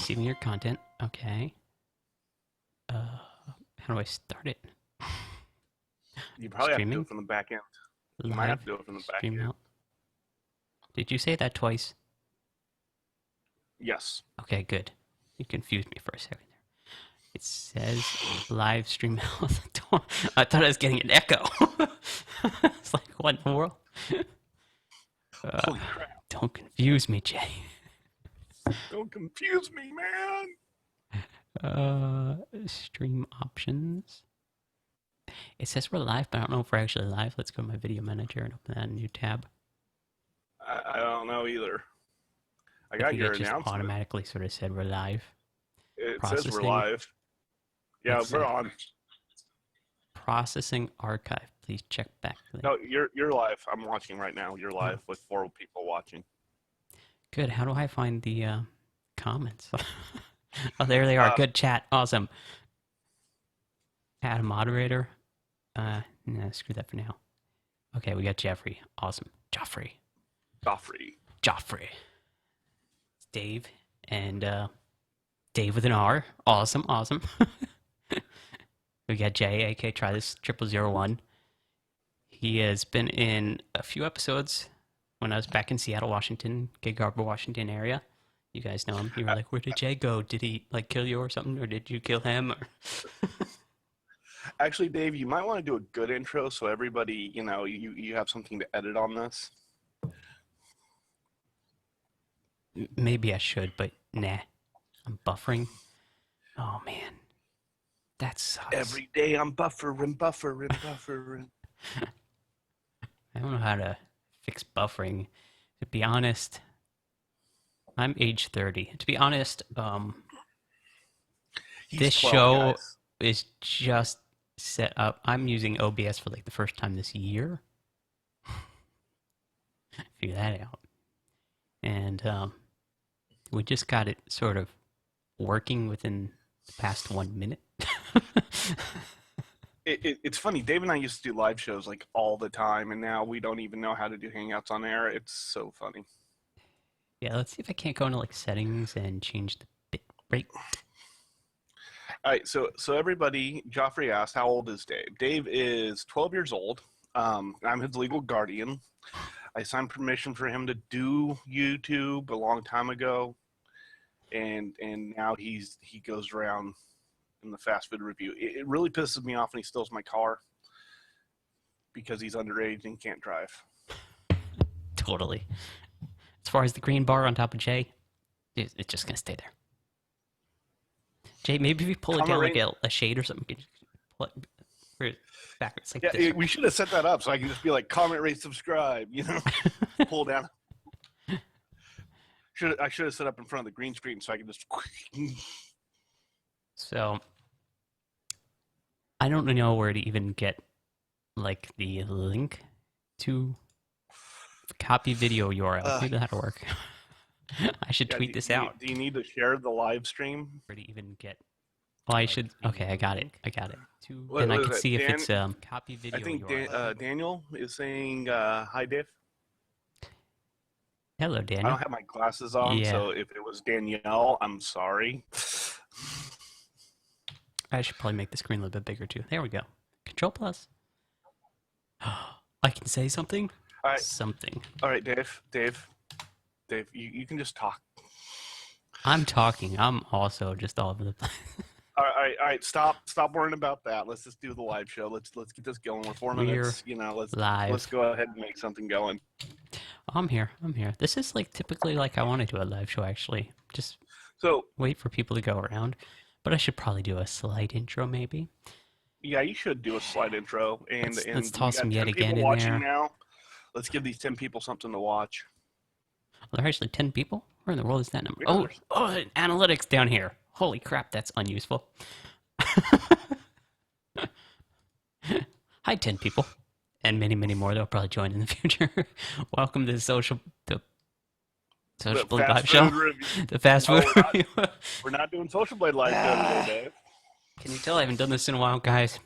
receiving your content. Okay. How do I start it? You probably have to do Streaming? it from the back end. You might Live? have to do it from the back Stream end. out? Did you say that twice? Yes. Okay, good. You confused me for a second there. It says live stream health. I thought I was getting an echo. It's like, what in the world? Holy crap. Don't confuse me, Jay. Don't confuse me, man. Stream options. It says we're live, but I don't know if we're actually live. Let's go to my video manager and open that in a new tab. I don't know either. I got your it just announcement. automatically sort of said we're live. It says we're live. Yeah, we're on. Processing archive. Please check back. No, you're live. I'm watching right now. You're live with 4 people watching. Good. How do I find the comments? Oh, there they are. Good chat. Awesome. Add a moderator. No, screw that for now. Okay, we got Jeffrey. Awesome. Joffrey. It's Dave and Dave with an R. Awesome. We got Jay, aka Try This 0001. He has been in a few episodes when I was back in Seattle, Washington, Gig Harbor, Washington area. You guys know him. You were like, where did Jay go? Did he like kill you or something? Or did you kill him? Or... Actually, Dave, you might want to do a good intro so everybody, you have something to edit on this. Maybe I should, but nah. I'm buffering. Oh, man. That sucks. Every day I'm buffering. I don't know how to fix buffering. To be honest, I'm age 30. To be honest, this show is just set up. I'm using OBS for like the first time this year. Figure that out. And we just got it sort of working within the past 1 minute. It's funny. Dave and I used to do live shows like all the time, and now we don't even know how to do Hangouts on air. It's so funny. Yeah, let's see if I can't go into like settings and change the bit rate. All right, so everybody, Joffrey asked, how old is Dave? Dave is 12 years old. I'm his legal guardian. I signed permission for him to do YouTube a long time ago, and now he goes around in the fast food review. It really pisses me off when he steals my car because he's underage and can't drive. Totally. As far as the green bar on top of Jay, it's just gonna stay there. Jay, maybe if you pull it down like a shade or something, you can pull it backwards like this. We should have set that up so I can just be like, comment, rate, subscribe, pull down. I should have set up in front of the green screen so I can just... So, I don't know where to even get, like, the link to the copy video URL. Maybe that'll work. I should tweet this out. Do you need to share the live stream? Where to even get... Well, I should... Okay, I got it. Then I can see if it's copy video I think URL. Daniel is saying, hi, Dave. Hello, Daniel. I don't have my glasses on, so if it was Danielle, I'm sorry. I should probably make the screen a little bit bigger, too. There we go. Control plus. I can say something? All right. Something. All right, Dave, you can just talk. I'm talking. I'm also just all over the place. All right. Stop worrying about that. Let's just do the live show. Let's get this going. We're 4 minutes. Let's go ahead and make something going. I'm here. This is like typically like I want to do a live show, actually. Just wait for people to go around. But I should probably do a slight intro, maybe. Yeah, you should do a slight intro. And let's toss them yet again in there. Now. Let's give these 10 people something to watch. Well, there are actually 10 people? Where in the world is that number? Oh, analytics down here. Holy crap, that's unuseful. Hi, 10 people. And many, many more. They'll probably join in the future. Welcome to the Social Blade Live Show. The Fast Food Review. We're not doing Social Blade Live Show today, Dave. Can you tell I haven't done this in a while, guys?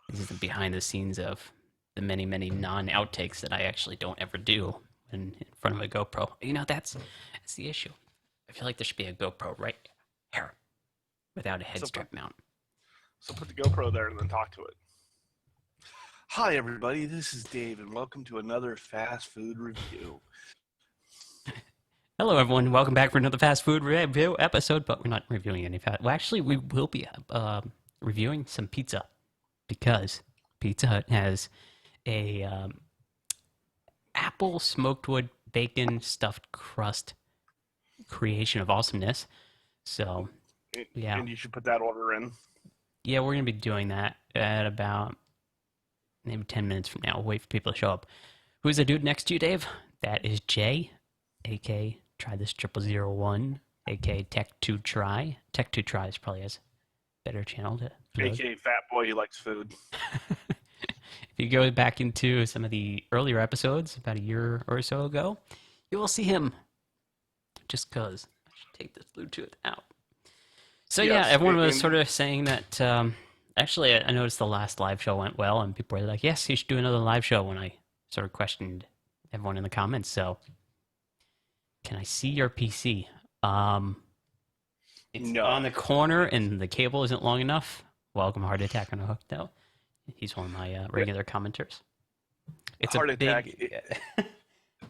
This is the behind the scenes of the many, many non-outtakes that I actually don't ever do in front of a GoPro. That's the issue. I feel like there should be a GoPro right here without a head So strap mount. put the GoPro there and then talk to it. Hi, everybody. This is Dave, and welcome to another fast food review. Hello, everyone. Welcome back for another fast food review episode, but we're not reviewing any fast. Well, actually, we will be reviewing some pizza because Pizza Hut has a apple smoked wood bacon stuffed crust creation of awesomeness. So, yeah. And you should put that order in. Yeah, we're going to be doing that at about maybe 10 minutes from now. We'll wait for people to show up. Who's the dude next to you, Dave? That is Jay, a.k.a. Try This 0001, a.k.a. TechToTry. TechToTry is probably his better channel to upload. A.k.a. Fat Boy Who Likes Food. If you go back into some of the earlier episodes, about a year or so ago, you will see him. Just because. I should take this Bluetooth out. So Yes, yeah, everyone was sort of saying that... actually, I noticed the last live show went well, and people were like, yes, you should do another live show, when I sort of questioned everyone in the comments. So, can I see your PC? It's No. on the corner, and the cable isn't long enough. Welcome, Heart Attack on a Hook, though. He's one of my regular commenters. It's Heart a Attack. big...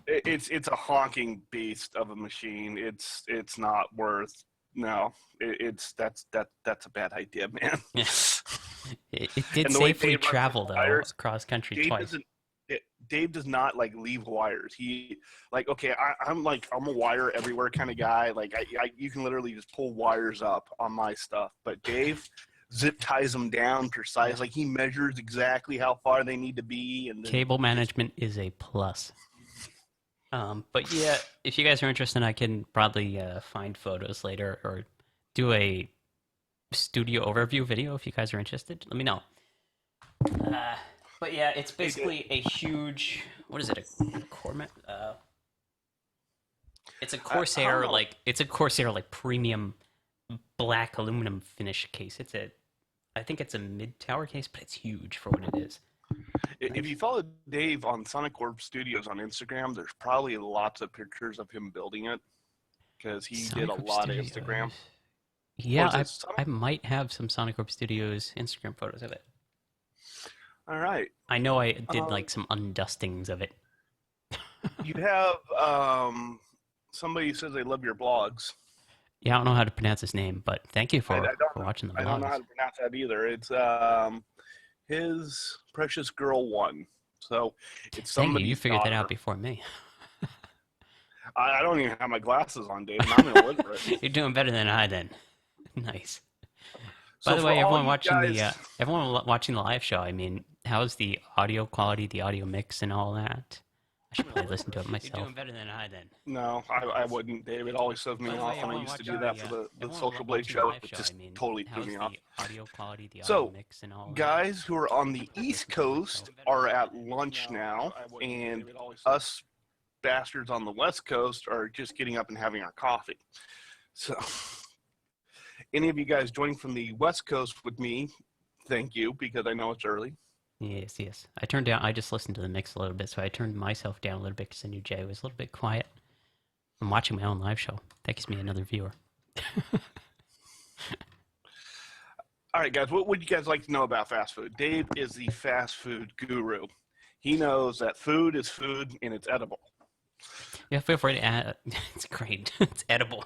It's a honking beast of a machine. It's not worth. No, that's a bad idea, man. It did And the way safely Dave runs travel, his though, wires, cross country twice. Dave does not like leave wires. He like, okay, I'm a wire everywhere kind of guy. Like you can literally just pull wires up on my stuff, but Dave zip ties them down precise. Like he measures exactly how far they need to be. And then Cable management is a plus. But yeah, if you guys are interested, I can probably find photos later or do a studio overview video if you guys are interested. Let me know. But yeah, it's basically a huge... What is it? A Cormet? It's a Corsair, it's a Corsair premium black aluminum finish case. I think it's a mid-tower case, but it's huge for what it is. If you follow Dave on Sonic Orb Studios on Instagram, there's probably lots of pictures of him building it because he did a lot of Instagram. Yeah, I might have some Sonic Orb Studios Instagram photos of it. All right. I know I did some undustings of it. You have somebody who says they love your blogs. Yeah, I don't know how to pronounce his name, but thank you for watching the vlogs. I don't know how to pronounce that either. It's his precious girl 1. So it's somebody. You figured that out before me. I don't even have my glasses on, Dave. And I'm illiterate. You're doing better than I then. Nice. So by the way, everyone watching the live show, I mean, how's the audio quality, the audio mix, and all that? I should probably listen to it myself. You're doing better than I then. No, I wouldn't, Dave. It always throws me off when I used to do that for the Social Blade show. It just totally threw me off. Audio quality, the audio so, mix, and all guys who are on the East Coast are at lunch now, and us bastards on the West Coast are just getting up and having our coffee. So, any of you guys joining from the West Coast with me, thank you, because I know it's early. Yes. I just listened to the mix a little bit, so I turned myself down a little bit because I knew Jay was a little bit quiet. I'm watching my own live show. That gives me another viewer. All right, guys, what would you guys like to know about fast food? Dave is the fast food guru. He knows that food is food and it's edible. Yeah, feel free to ask. It's great. It's edible.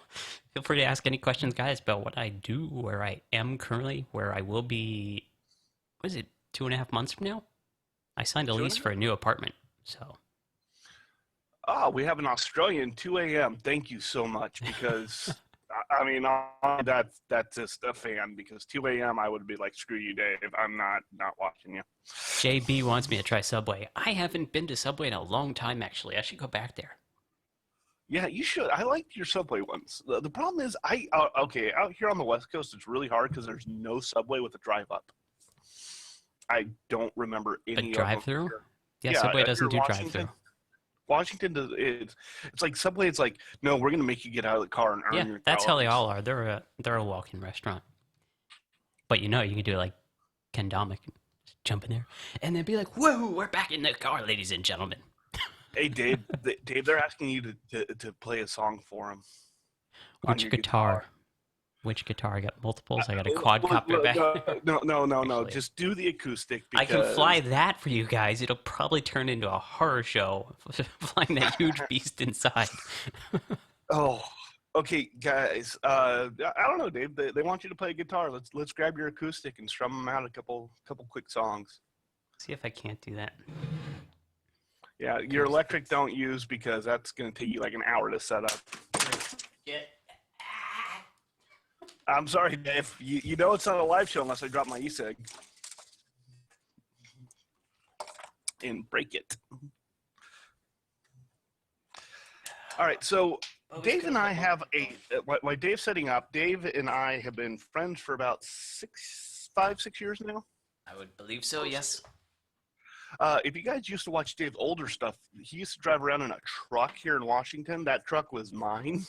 Feel free to ask any questions, guys, about what I do, where I am currently, where I will be, 2.5 months from now? I signed a lease for a new apartment, so. Oh, we have an Australian 2 a.m. Thank you so much, because, I mean, that's just a fan, because 2 a.m. I would be like, screw you, Dave. I'm not watching you. JB wants me to try Subway. I haven't been to Subway in a long time, actually. I should go back there. Yeah, you should. I liked your Subway ones. The problem is, out here on the West Coast, it's really hard because there's no Subway with a drive-up. I don't remember any a drive-through? Yeah, Subway doesn't do drive-through. Washington does. It's like Subway. It's like, no, we're gonna make you get out of the car and earn your. That's how they all are. They're a walk-in restaurant. But you can do it like Ken Domick, jump in there, and then be like, "Whoa, we're back in the car, ladies and gentlemen." Hey, Dave. Dave, they're asking you to play a song for them. on Which your guitar? guitar. Which guitar? I got multiples. I got a quadcopter back. No. Actually, Just do the acoustic I can fly because that for you guys. It'll probably turn into a horror show flying that huge beast inside. oh, okay, guys. I don't know, Dave. They want you to play guitar. Let's grab your acoustic and strum them out a couple quick songs. See if I can't do that. Yeah, your electric don't use because that's going to take you like an hour to set up. Yeah. I'm sorry, Dave. You know it's not a live show unless I drop my e-cig and break it. All right, so Dave and I have while Dave's setting up, Dave and I have been friends for about 5-6 years now. I would believe so, yes. If you guys used to watch Dave's older stuff, he used to drive around in a truck here in Washington. That truck was mine.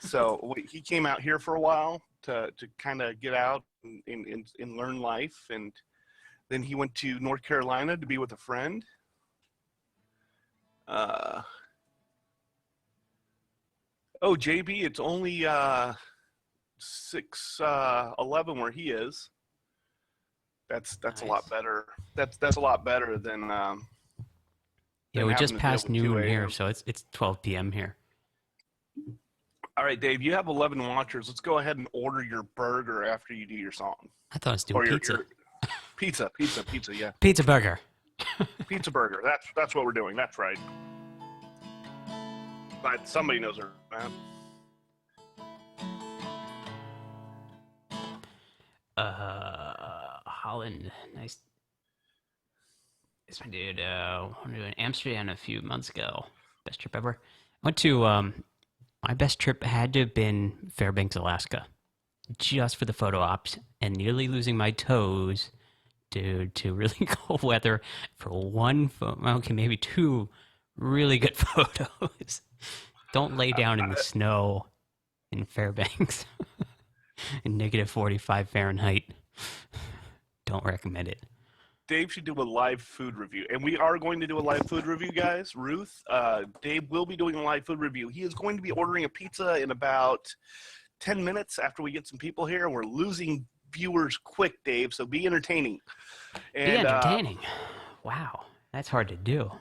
So he came out here for a while to kind of get out and learn life. And then he went to North Carolina to be with a friend. JB, it's only 6:11 where he is. That's nice. A lot better. That's a lot better than. Yeah, we just passed noon here, so it's 12 p.m. here. All right, Dave, you have 11 watchers. Let's go ahead and order your burger after you do your song. I thought I was doing pizza. Pizza, yeah. Pizza burger. Pizza burger. That's what we're doing. That's right. But somebody knows her, man. Holland, nice. This one, dude. I went to Amsterdam a few months ago. Best trip ever. I went to my best trip had to have been Fairbanks, Alaska, just for the photo ops, and nearly losing my toes to really cold weather for one okay, maybe two really good photos. Don't lay down in the snow in Fairbanks in negative 45 Fahrenheit. Don't recommend it. Dave should do a live food review. And we are going to do a live food review, guys. Ruth, Dave will be doing a live food review. He is going to be ordering a pizza in about 10 minutes after we get some people here. We're losing viewers quick, Dave, so be entertaining. And, be entertaining. Wow, that's hard to do.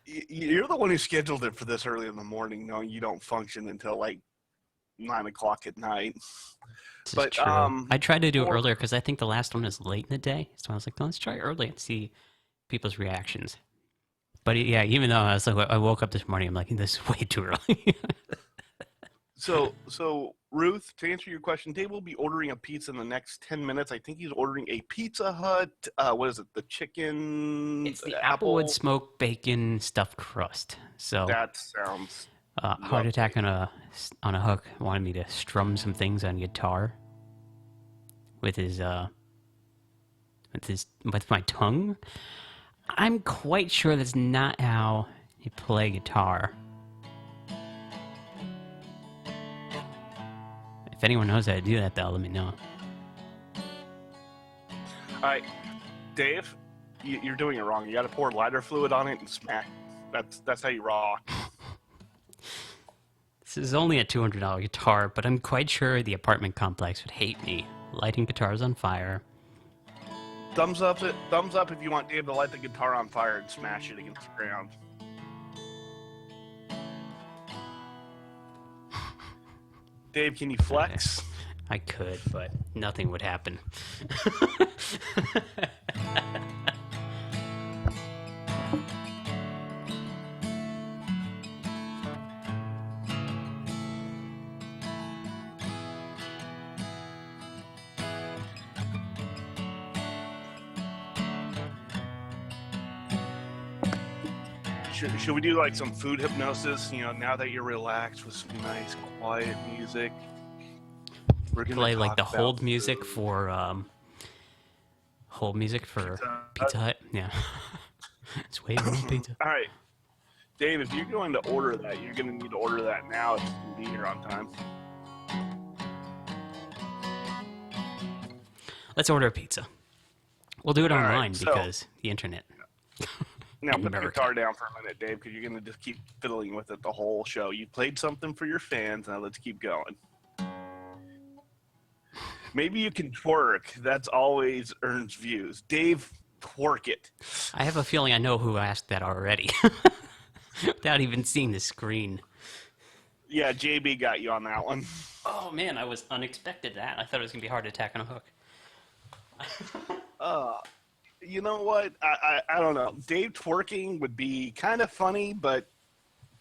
You're the one who scheduled it for this early in the morning, knowing you don't function until like 9 o'clock at night. This is true. I tried to do it earlier because I think the last one was late in the day. So I was like, let's try early and see people's reactions. But yeah, even though I was like, I woke up this morning, I'm like, this is way too early. So Ruth, to answer your question, Dave will be ordering a pizza in the next 10 minutes. I think he's ordering a Pizza Hut. What is it? The chicken? It's the Applewood smoked bacon stuffed crust. So that sounds. Heart attack on a hook wanted me to strum some things on guitar with my tongue. I'm quite sure that's not how you play guitar. If anyone knows how to do that, though, let me know. All right, Dave, you're doing it wrong. You got to pour lighter fluid on it and smack. That's how you rock. This is only a $200 guitar, but I'm quite sure the apartment complex would hate me lighting guitars on fire. Thumbs up if you want Dave to light the guitar on fire and smash it against the ground. Dave, can you flex? I could, but nothing would happen. Should we do like some food hypnosis? You know, now that you're relaxed with some nice quiet music, we're gonna play like the hold music for Pizza Hut. Yeah, it's waiting on pizza. All right, Dave, if you're going to order that, you're going to need to order that now if you can be here on time. Let's order a pizza. We'll do it online because the internet. Now put the America. guitar down for a minute, Dave, because you're going to just keep fiddling with it the whole show. You played something for your fans. Now let's keep going. Maybe you can twerk. That's always earns views. Dave, twerk it. I have a feeling I know who asked that already. Without even seeing the screen. Yeah, JB got you on that one. Oh man, I was unexpected that. I thought it was gonna be hard to attack on a hook. You know what? I don't know. Dave twerking would be kind of funny, but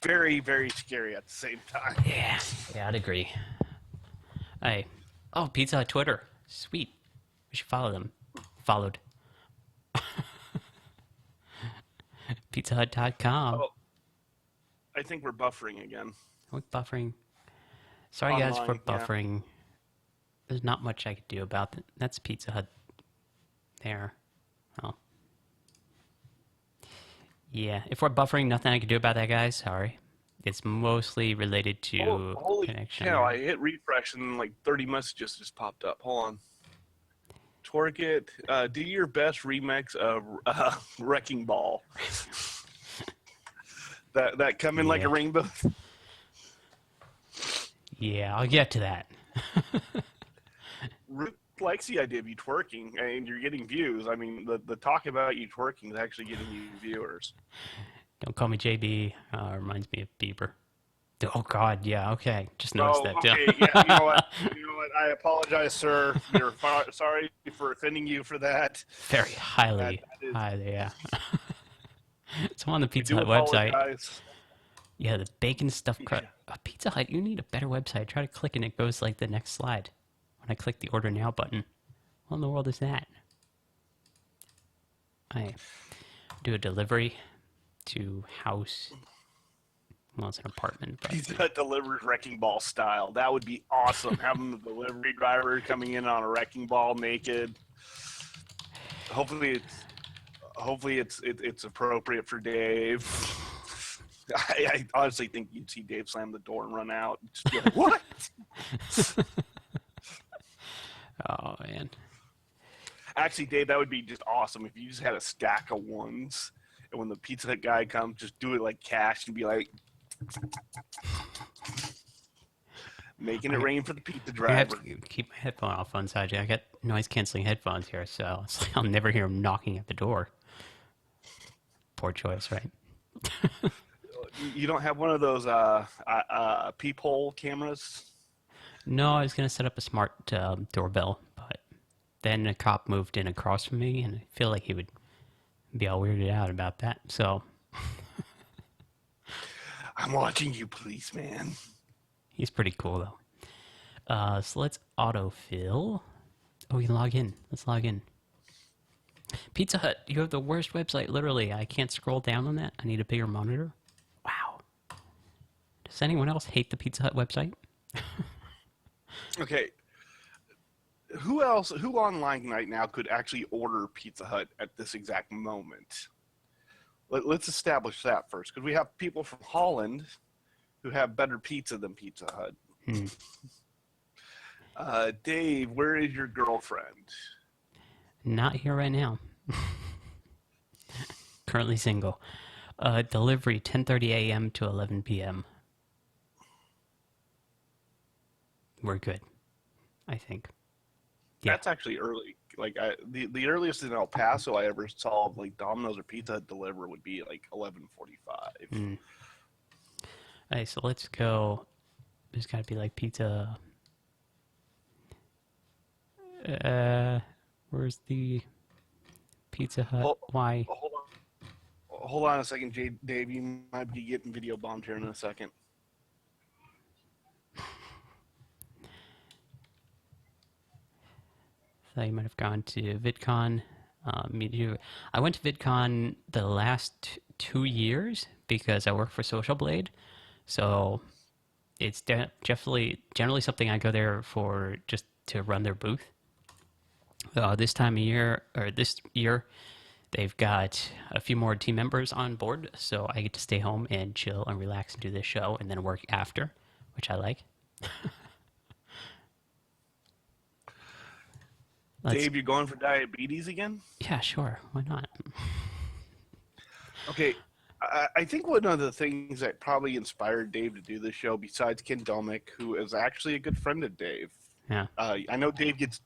very, very scary at the same time. Yeah, I'd agree. Hey, oh, Pizza Hut Twitter, sweet. We should follow them. Followed. PizzaHut.com. Oh, I think we're buffering again. We're buffering. Sorry guys for Online, yeah. buffering. There's not much I could do about that. That's Pizza Hut. There. Oh. Yeah, if we're buffering, nothing I can do about that, guys. Sorry. It's mostly related to Holy connection. cow, I hit refresh and like 30 messages just popped up. Hold on. Twerk it. Do your best remix of Wrecking Ball. that come in like a rainbow. Yeah, I'll get to that. Ruth likes the idea of you twerking, and you're getting views. I mean, the talk about you twerking is actually getting you viewers. Don't call me JB. Reminds me of Bieber. Oh God, yeah, okay. Just noticed that. Okay, yeah. You know what? I apologize, sir. Sorry for offending you for that. Very highly, yeah. It's on the Pizza Hut website. Yeah, the bacon stuffed crust. Pizza Hut, you need a better website. Try to click and it goes like the next slide. When I click the order now button, what in the world is that? I do a delivery to house. Well, it's an apartment. But Pizza Hut delivers Wrecking Ball style. That would be awesome. Having the delivery driver coming in on a wrecking ball naked. Hopefully it's appropriate for Dave. I honestly think you'd see Dave slam the door and run out. Just be like, what? Oh man. Actually, Dave, that would be just awesome if you just had a stack of ones, and when the Pizza Hut guy comes, just do it like cash and be like, making it rain for the pizza driver. I have to keep my headphone off on side. I got noise canceling headphones here, so it's like I'll never hear him knocking at the door. Poor choice, right? You don't have one of those peephole cameras? No, I was gonna set up a smart doorbell, but then a cop moved in across from me, and I feel like he would be all weirded out about that. So I'm watching you, policeman. he's pretty cool though. So let's autofill. Oh, we can log in. Let's log in. Pizza Hut, you have the worst website. Literally, I can't scroll down on that. I need a bigger monitor. Wow. Does anyone else hate the Pizza Hut website? Okay. Who online right now could actually order Pizza Hut at this exact moment? Let's establish that first, because we have people from Holland who have better pizza than Pizza Hut. Dave, where is your girlfriend? Not here right now. Currently single. Delivery 10:30 a.m. to 11 p.m. We're good, I think. Yeah. That's actually early. Like the earliest in El Paso I ever saw like Domino's or Pizza Hut deliver would be like 11:45. Alright, so let's go. There's got to be like pizza. Where's the Pizza Hut? Why? Hold on a second, Dave. You might be getting video bombed here in a second. So you might have gone to VidCon. I went to VidCon the last 2 years because I work for Social Blade. So it's generally something I go there for just to run their booth. This year, they've got a few more team members on board, so I get to stay home and chill and relax and do this show and then work after, which I like. Dave, you going for diabetes again? Yeah, sure. Why not? Okay, I think one of the things that probably inspired Dave to do this show, besides Ken Domick, who is actually a good friend of Dave. Yeah. I know Dave gets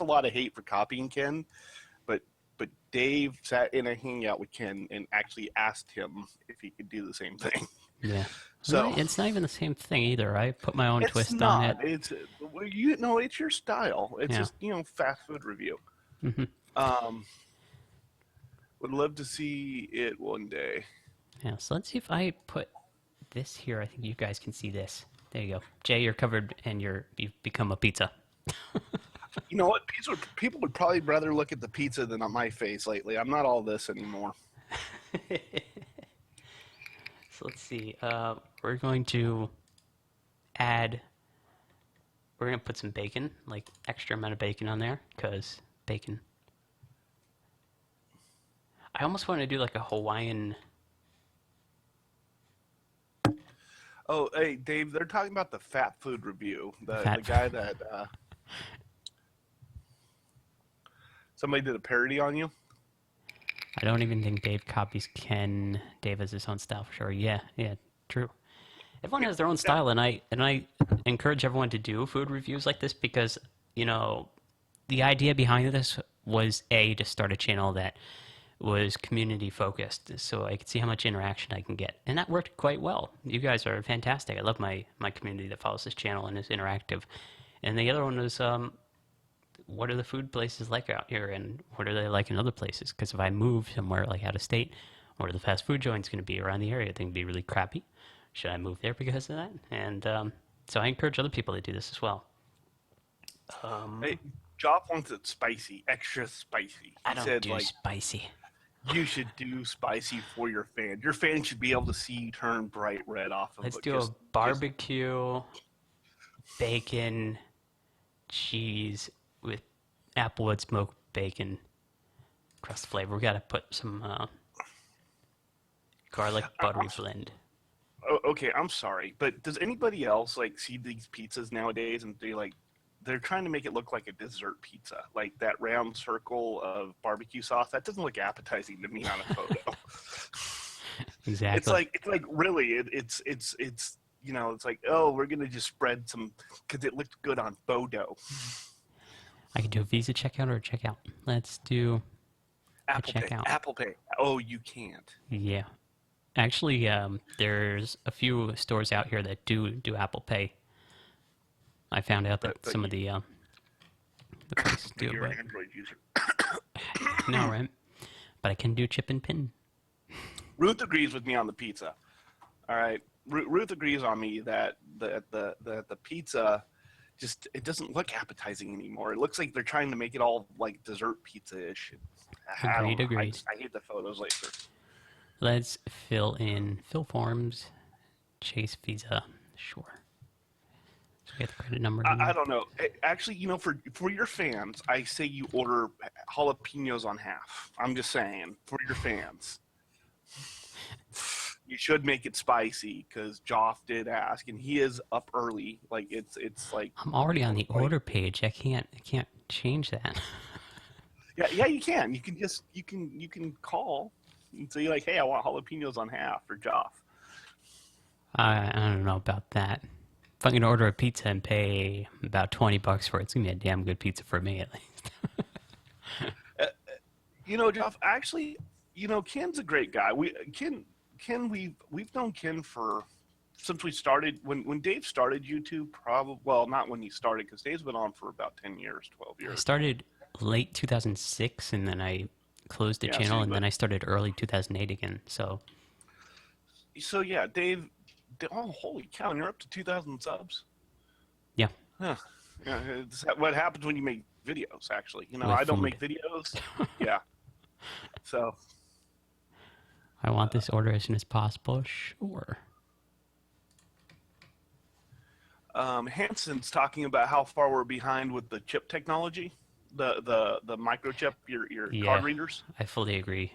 a lot of hate for copying Ken, but Dave sat in a hangout with Ken and actually asked him if he could do the same thing. Yeah. So It's not even the same thing either. I put my own it's twist on not. it. It's well, you know, it's your style. It's Yeah. just fast food review. Hmm. Um, would love to see it one day. Yeah. So let's see if I put this here. I think you guys can see this. There you go. Jay, you're covered and you've become a pizza. You know what? People would probably rather look at the pizza than on my face lately. I'm not all this anymore. So let's see. We're going to add. We're gonna put some bacon, like extra amount of bacon on there, cause bacon. I almost want to do like a Hawaiian. Oh, hey, Dave, they're talking about the Fat Food Review. The Fat. guy that somebody did a parody on you. I don't even think Dave copies Ken. Dave has his own style for sure. Yeah, yeah, true. Everyone has their own Yeah. style, and I encourage everyone to do food reviews like this because the idea behind this was to start a channel that was community focused, so I could see how much interaction I can get, and that worked quite well. You guys are fantastic. I love my community that follows this channel and is interactive. And the other one was what are the food places like out here, and what are they like in other places? Because if I move somewhere like out of state, what are the fast food joints going to be around the area? They can be really crappy. Should I move there because of that? And so I encourage other people to do this as well. Hey, Joff wants it spicy, extra spicy. I He don't said, do like, spicy. you should do spicy for your fans. Your fans should be able to see you turn bright red off of Let's it. do a barbecue, bacon, cheese with applewood smoked bacon crust flavor. We got to put some garlic buttery blend. Okay, I'm sorry, but does anybody else like see these pizzas nowadays and they're trying to make it look like a dessert pizza, like that round circle of barbecue sauce? That doesn't look appetizing to me on a photo. Exactly. It's like really it's it's like, oh, we're gonna just spread some because it looked good on photo. I could do a Visa checkout or a checkout. Let's do a checkout. Apple Pay. Oh, you can't. Yeah. Actually, there's a few stores out here that do Apple Pay. I found out that But some of the places do, you're but an Android user. no, right? But I can do chip and pin. Ruth agrees with me on the pizza. All right, Ruth agrees on me that the pizza just it doesn't look appetizing anymore. It looks like they're trying to make it all like dessert pizza-ish. I don't know. Agreed. I hate the photos later. Let's fill forms, Chase Visa, sure. So we get the credit number. I don't know. Actually, for your fans, I say you order jalapenos on half. I'm just saying, for your fans. You should make it spicy because Joff did ask, and he is up early. Like it's like I'm already on the order page. I can't change that. yeah, you can. You can call and say like, hey, I want jalapenos on half for Joff. I don't know about that. If I'm gonna order a pizza and pay about $20 for it, it's gonna be a damn good pizza for me at least. Joff. Actually, Ken's a great guy. We've known Ken since we started when Dave started YouTube. Probably not when he started because Dave's been on for about 10 years, 12 I years. started late 2006, and then I closed the channel, and then I started early 2008 again. So yeah, Dave. Oh, holy cow! And you're up to 2,000 subs. yeah. Huh. Yeah, what happens when you make videos? Actually, With I don't food. make videos. Yeah. So I want this order as soon as possible. Sure. Hanson's talking about how far we're behind with the chip technology, the microchip, your card readers. I fully agree.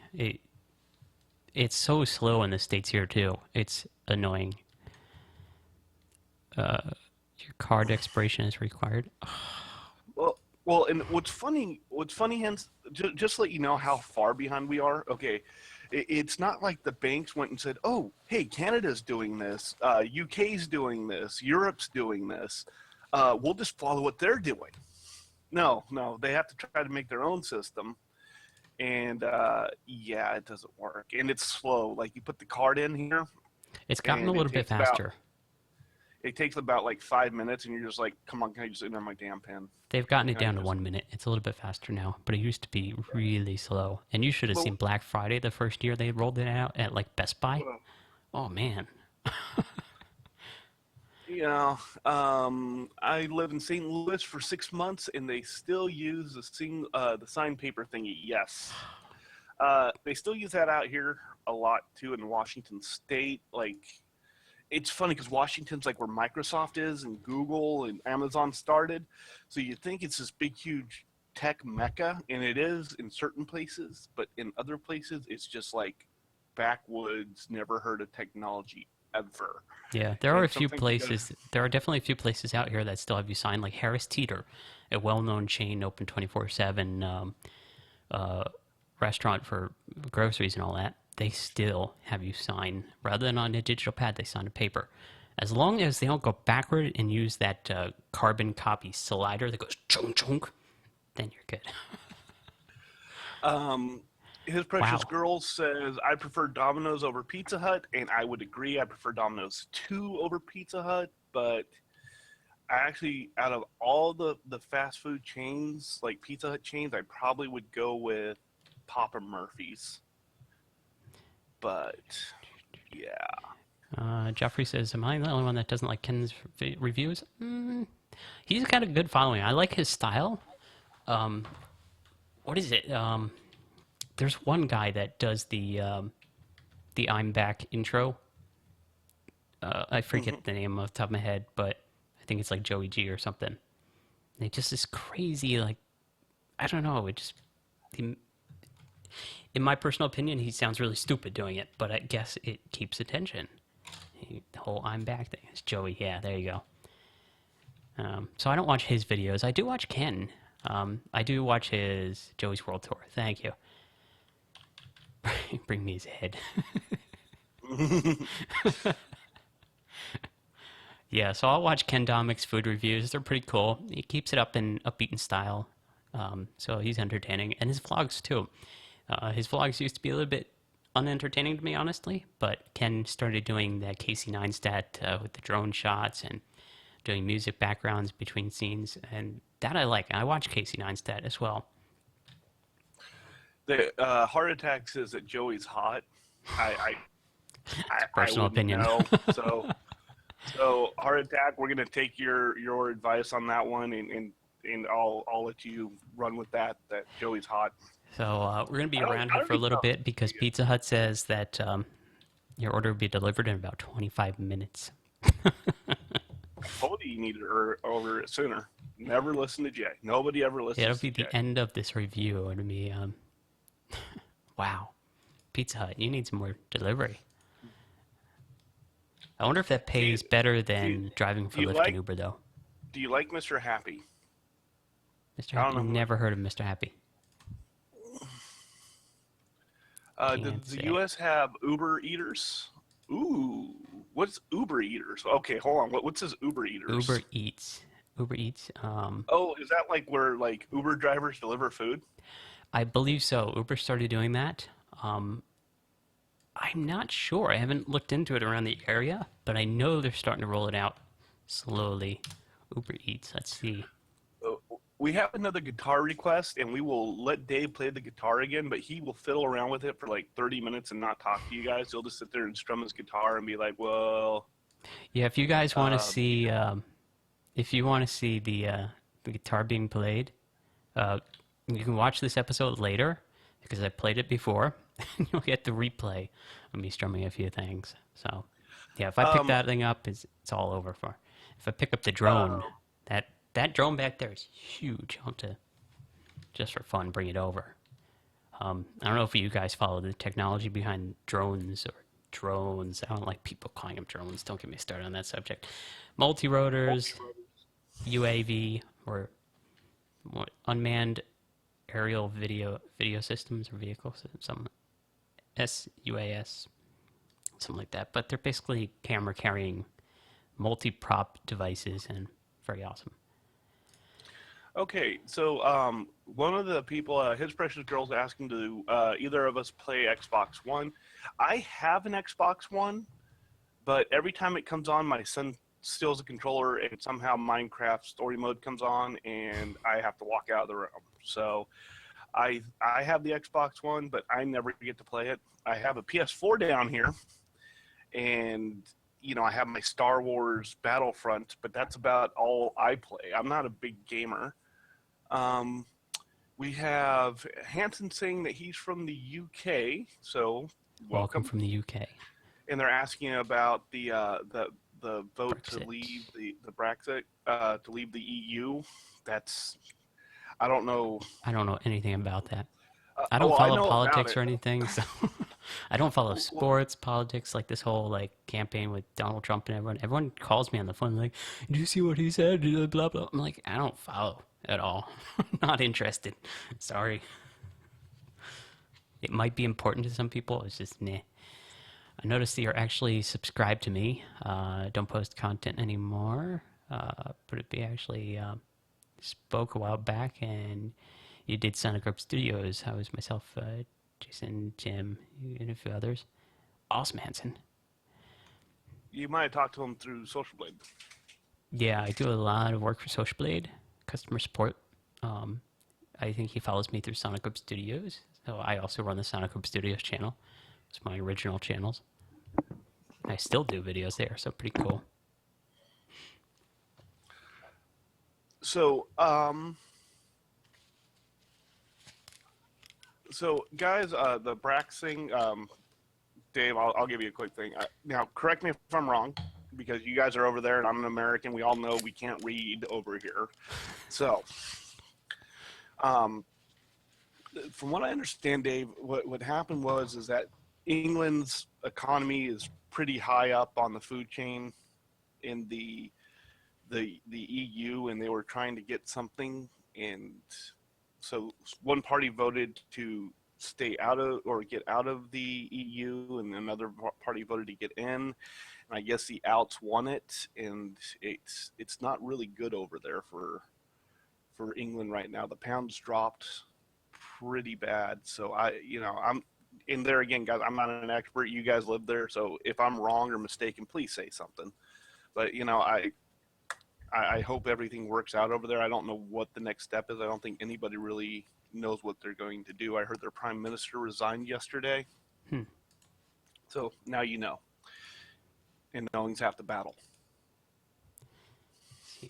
It's so slow in the States here too. It's annoying. Your card expiration is required. Well, and what's funny, Hans, just to let you know how far behind we are. Okay, It's not like the banks went and said, "Oh, hey, Canada's doing this, UK's doing this, Europe's doing this. We'll just follow what they're doing." No, they have to try to make their own system, and yeah, it doesn't work, and it's slow. Like you put the card in here, It's gotten a and little bit faster. it takes about like 5 minutes, and you're just like, "Come on, can I just enter my damn pin?" They've gotten it down to 1 minute. It's a little bit faster now, but it used to be really slow. And you should have seen Black Friday the first year they rolled it out at like Best Buy. Oh man. Yeah, I lived in St. Louis for 6 months, and they still use the sign paper thingy. Yes, they still use that out here a lot too in Washington State. Like, it's funny because Washington's like where Microsoft is, and Google and Amazon started. So you think it's this big, huge tech mecca, and it is in certain places, but in other places, it's just like backwoods, never heard of technology ever. Yeah, there are And a few something you gotta places. There are definitely a few places out here that still have you sign, like Harris Teeter, a well-known chain, open 24/7 restaurant for groceries and all that. They still have you sign rather than on a digital pad. They sign a paper. As long as they don't go backward and use that carbon copy slider that goes chunk chunk, then you're good. His Wow. Precious Girl says, I prefer Domino's over Pizza Hut, and I would agree. I prefer Domino's 2 over Pizza Hut, but I actually, out of all the fast food chains, like Pizza Hut chains, I probably would go with Papa Murphy's. But, yeah. Jeffrey says, am I the only one that doesn't like Ken's reviews? He's got a good following. I like his style. What is it? There's one guy that does the I'm Back intro. I forget the name off the top of my head, but I think it's like Joey G or something. And it just is crazy, like, I don't know, in my personal opinion, he sounds really stupid doing it, but I guess it keeps attention. The whole I'm Back thing is Joey, yeah, there you go. So I don't watch his videos. I do watch Ken. I do watch his Joey's World Tour. Thank you. Bring me his head. Yeah, so I'll watch Ken Domic's food reviews. They're pretty cool. He keeps it up in upbeat in style, so he's entertaining, and his vlogs too. His vlogs used to be a little bit unentertaining to me, honestly, but Ken started doing the Casey Neistat with the drone shots and doing music backgrounds between scenes, and that I like. I watch Casey Neistat as well. The Heart Attack says that Joey's hot. I Personal wouldn't opinion. know. So Heart Attack, we're gonna take your advice on that one, and I'll let you run with that. That Joey's hot. So we're going to be around here for a little bit because Pizza Hut says that your order will be delivered in about 25 minutes. I told you need it over sooner. Never listen to Jay. Nobody ever listens. It'll be to the Jay. end of this review. It'll be wow, Pizza Hut, you need some more delivery. I wonder if that pays better than driving for Lyft and Uber, though. Do you like Mr. Happy? Mr. Happy, never heard of Mr. Happy. Does the U.S. have Uber Eaters? Ooh, what's Uber Eaters? Okay, hold on. What says Uber Eaters? Uber Eats. Uber Eats. Oh, is that like where like Uber drivers deliver food? I believe so. Uber started doing that. I'm not sure. I haven't looked into it around the area, but I know they're starting to roll it out slowly. Uber Eats. Let's see. We have another guitar request, and we will let Dave play the guitar again, but he will fiddle around with it for like 30 minutes and not talk to you guys. He'll just sit there and strum his guitar and be like, well... Yeah, if you guys want to see... if you want to see the guitar being played, you can watch this episode later, because I played it before, and you'll get the replay of me strumming a few things. So, yeah, if I pick that thing up, it's all over for. If I pick up the drone, that drone back there is huge. I'll have to, just for fun, bring it over. I don't know if you guys follow the technology behind drones or drones. I don't like people calling them drones. Don't get me started on that subject. Multi-rotors, UAV, or what, unmanned aerial video systems or vehicles, something SUAS, something like that. But they're basically camera carrying multi-prop devices and very awesome. Okay, so one of the people, his precious girl's asking to either of us play Xbox One. I have an Xbox One, but every time it comes on, my son steals the controller, and somehow Minecraft story mode comes on, and I have to walk out of the room. So I have the Xbox One, but I never get to play it. I have a PS4 down here, and I have my Star Wars Battlefront, but that's about all I play. I'm not a big gamer. Um, we have Hanson saying that he's from the UK, so Welcome welcome. from the UK. And they're asking about the vote Brexit. to leave the Brexit to leave the EU. That's I don't know. I don't know anything about that. I don't Well, I follow know about politics it. or anything, so I don't follow sports, politics, like this whole like campaign with Donald Trump and everyone. Everyone calls me on the phone like, "Do you see what he said?" Blah blah. I'm like, I don't follow at all. Not interested. Sorry. It might be important to some people. It's just nah. I noticed that you're actually subscribed to me. Don't post content anymore. But it be actually spoke a while back, and you did Sonic Group Studios. I was myself, Jason, Jim, and a few others. Awesome, Hanson. You might have talked to him through Social Blade. Yeah, I do a lot of work for Social Blade, customer support. Um, I think he follows me through Sonic Group Studios. So I also run the Sonic Group Studios channel. It's my original channels. I still do videos there, so pretty cool. So, guys, the Brax thing, Dave, I'll give you a quick thing. Now, correct me if I'm wrong, because you guys are over there and I'm an American. We all know we can't read over here. So, from what I understand, Dave, what happened is that England's economy is pretty high up on the food chain in the EU, and they were trying to get something, and so one party voted to stay out of or get out of the EU, and another party voted to get in. And I guess the outs won it, and it's not really good over there for England right now. The pound's dropped pretty bad. So I'm in there again, guys. I'm not an expert. You guys live there, so if I'm wrong or mistaken, please say something. But I hope everything works out over there. I don't know what the next step is. I don't think anybody really knows what they're going to do. I heard their prime minister resigned yesterday. So now you know. And knowing's half the battle. I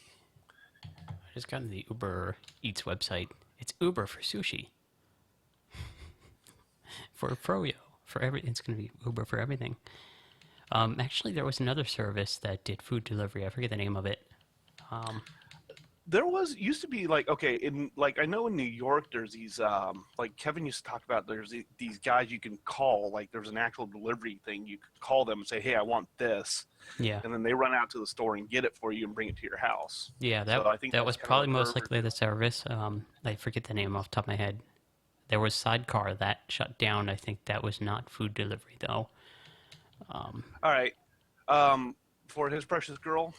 just got on the Uber Eats website. It's Uber for sushi. For Froyo. For everything. It's going to be Uber for everything. Actually, there was another service that did food delivery. I forget the name of it. There used to be I know in New York there's these like Kevin used to talk about, there's these guys you can call, like there's an actual delivery thing. You could call them and say, hey, I want this. Yeah. And then they run out to the store and get it for you and bring it to your house. Yeah, So I think that was probably most likely the service. I forget the name off the top of my head. There was Sidecar that shut down. I think that was not food delivery though. All right. For his precious girl,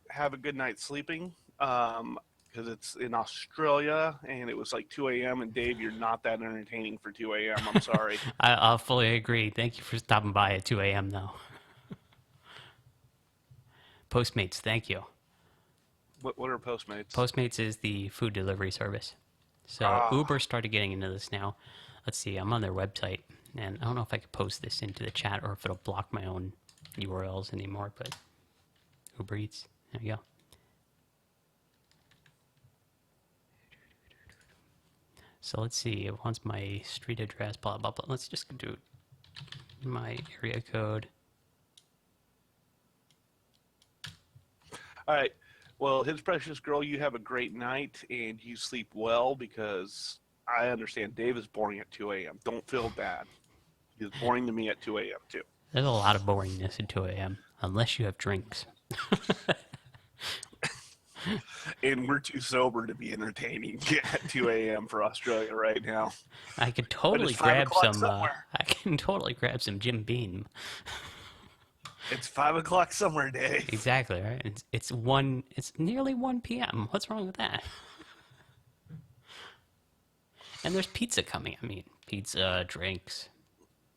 have a good night sleeping. Because it's in Australia and it was like 2 a.m. And Dave, you're not that entertaining for 2 a.m. I'm sorry. I'll fully agree. Thank you for stopping by at 2 a.m. though. Postmates, thank you. What are Postmates? Postmates is the food delivery service. So Uber started getting into this now. Let's see, I'm on their website, and I don't know if I could post this into the chat or if it'll block my own URLs anymore, but Uber Eats, there you go. So let's see, it wants my street address, blah, blah, blah. Let's just do my area code. All right. Well, his precious girl, you have a great night and you sleep well, because I understand Dave is boring at 2 a.m. Don't feel bad. He's boring to me at 2 a.m. too. There's a lot of boringness at 2 a.m. unless you have drinks. And we're too sober to be entertaining at 2 a.m. for Australia right now. I could But it's totally 5 grab o'clock some. somewhere. I can totally grab some Jim Beam. It's 5 o'clock somewhere, Dave. Exactly right. It's one. It's nearly 1 p.m. What's wrong with that? And there's pizza coming. I mean, pizza, drinks.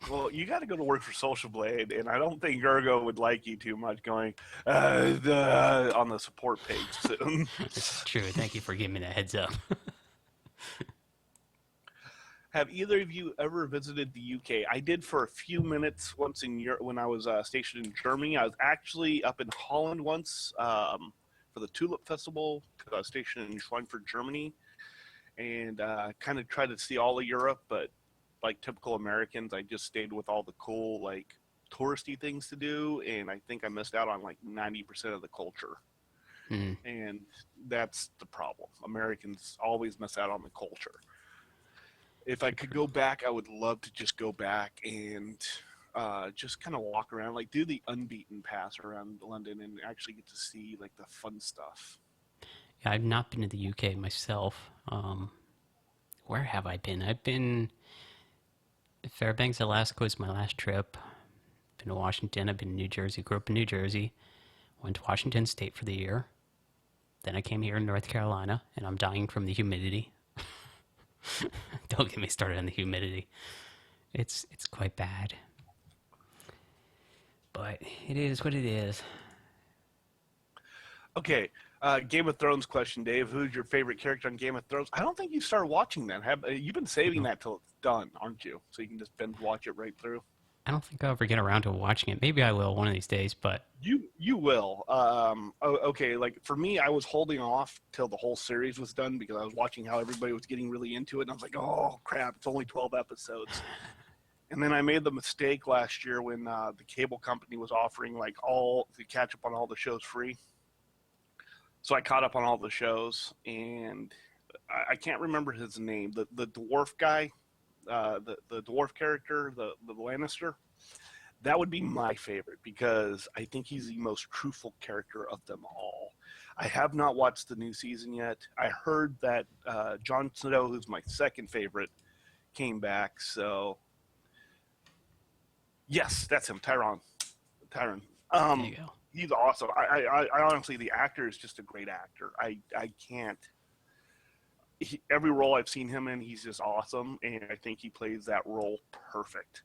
Well, you got to go to work for Social Blade, and I don't think Gergo would like you too much going on the support page soon. This is true. Thank you for giving me that heads up. Have either of you ever visited the UK? I did for a few minutes once in Europe when I was stationed in Germany. I was actually up in Holland once for the Tulip Festival because I was stationed in Schweinfurt, Germany, and kind of tried to see all of Europe, but like typical Americans, I just stayed with all the cool like touristy things to do, and I think I missed out on like 90% of the culture. Hmm. And that's the problem. Americans always miss out on the culture. If I could go back, I would love to just go back and just kind of walk around, like do the unbeaten pass around London and actually get to see like the fun stuff. Yeah, I've not been to the UK myself. Where have I been? I've been Fairbanks, Alaska was my last trip. Been to Washington. I've been in New Jersey. Grew up in New Jersey. Went to Washington State for the year. Then I came here in North Carolina, and I'm dying from the humidity. Don't get me started on the humidity. It's quite bad, but it is what it is. Okay, Game of Thrones question, Dave. Who's your favorite character on Game of Thrones? I don't think you started watching that. Have you've been saving that till it's done, aren't you? So you can just binge watch it right through. I don't think I'll ever get around to watching it. Maybe I will one of these days, but You will. Okay, like for me, I was holding off till the whole series was done because I was watching how everybody was getting really into it, and I was like, oh crap, it's only 12 episodes. And then I made the mistake last year when the cable company was offering like all to catch up on all the shows free. So I caught up on all the shows, and I can't remember his name. The dwarf guy, the dwarf character, the Lannister. That would be my favorite because I think he's the most truthful character of them all. I have not watched the new season yet. I heard that Jon Snow, who's my second favorite, came back. So yes, that's him, Tyron. Tyron. there you go. He's awesome. I honestly, the actor is just a great actor. I can't. Every role I've seen him in, he's just awesome, and I think he plays that role perfect.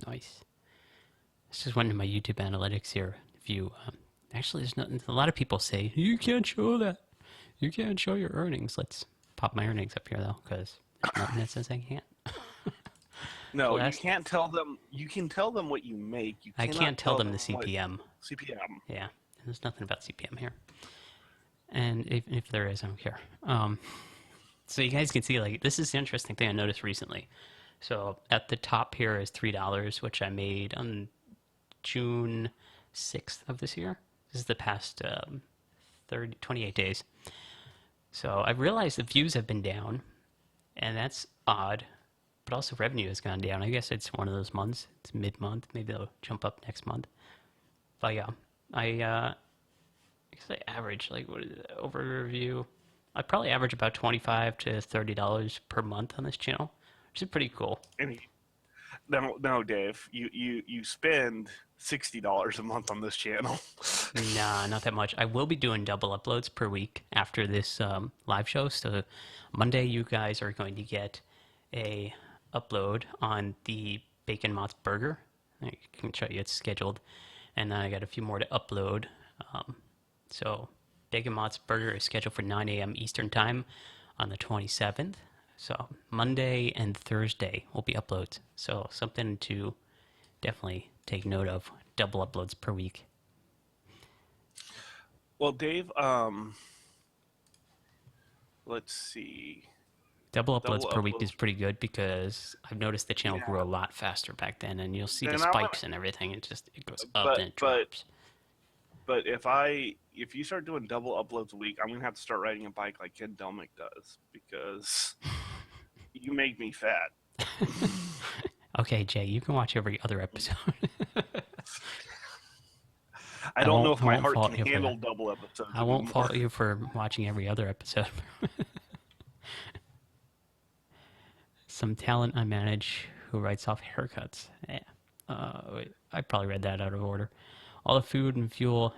Nice. This is one of my YouTube analytics here. If you actually, there's nothing. A lot of people say you can't show that. You can't show your earnings. Let's pop my earnings up here though, because there's nothing that says I can't. No, Last- you can't tell them. You can tell them what you make. You I cannot can't tell them the what CPM. CPM. Yeah, there's nothing about CPM here. And if there is, I don't care. So you guys can see, like, this is the interesting thing I noticed recently. So at the top here is $3, which I made on June 6th of this year. This is the past 28 days. So I've realized the views have been down, and that's odd. But also revenue has gone down. I guess it's one of those months. It's mid-month. Maybe they'll jump up next month. But yeah, I guess I average, like, what is it, overview? I probably average about $25 to $30 per month on this channel, which is pretty cool. And no, Dave, you spend $60 a month on this channel. Nah, not that much. I will be doing double uploads per week after this live show. So Monday, you guys are going to get a upload on the Bacon Mott's burger. I can show you it's scheduled. And then I got a few more to upload. So Bacon Mott's burger is scheduled for 9 a.m. Eastern Time on the 27th. So Monday and Thursday will be uploads. So something to definitely take note of. Double uploads per week. Well, Dave, let's see. Double uploads Double per week uploads. is pretty good because I've noticed the channel Yeah. grew a lot faster back then, and you'll see the And I wanna- spikes and everything. It goes up But- and it but- drops. But if you start doing double uploads a week, I'm gonna have to start riding a bike like Ken Delmick does because you make me fat. Okay, Jay, you can watch every other episode. I don't know if I my won't heart can fault you for handle that. double episodes I won't anymore. fault you for watching every other episode. Some talent I manage who writes off haircuts. Yeah. Wait, I probably read that out of order. All the food and fuel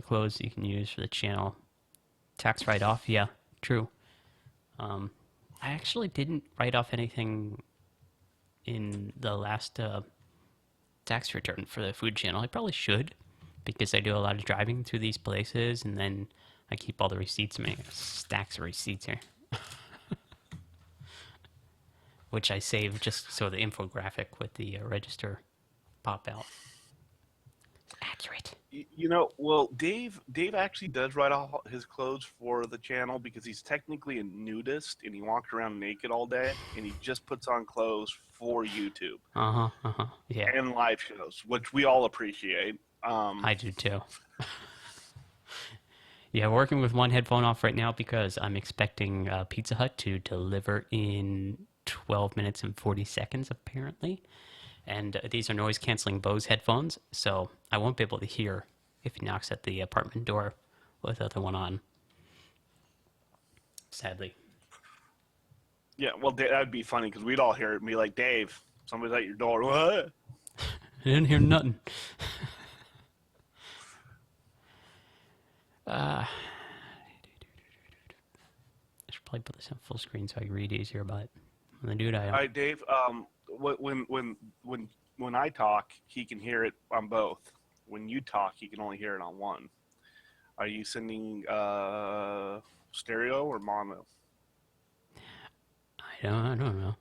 clothes you can use for the channel. Tax write off, yeah, true. Um, I actually didn't write off anything in the last tax return for the food channel. I probably should because I do a lot of driving through these places and then I keep all the receipts. I mean, stacks of receipts here, which I save just so the infographic with the register pop out. Accurate. Well, Dave actually does write off his clothes for the channel because he's technically a nudist and he walks around naked all day and he just puts on clothes for YouTube Uh huh. Uh huh. Yeah, and live shows, which we all appreciate. I do too. Yeah, working with one headphone off right now because I'm expecting Pizza Hut to deliver in 12 minutes and 40 seconds, apparently. And these are noise canceling Bose headphones, so I won't be able to hear if he knocks at the apartment door with the other one on, sadly. Yeah, well, that'd be funny because we'd all hear it and be like, Dave, somebody's at your door. What? I didn't hear nothing. I should probably put this on full screen so I can read easier, but when the dude I All right, Dave. When I talk, he can hear it on both. When you talk, he can only hear it on one. Are you sending stereo or mono? I don't know.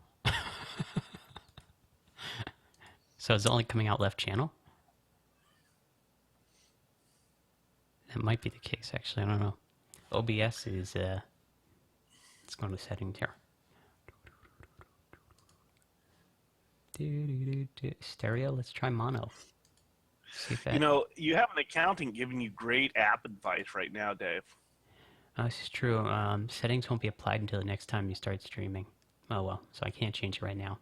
So it's only coming out left channel? That might be the case, actually. I don't know. OBS is, let's go to settings here. Stereo, let's try mono. See if that. You have an accountant giving you great app advice right now, Dave. This is true. Settings won't be applied until the next time you start streaming. Oh well, so I can't change it right now.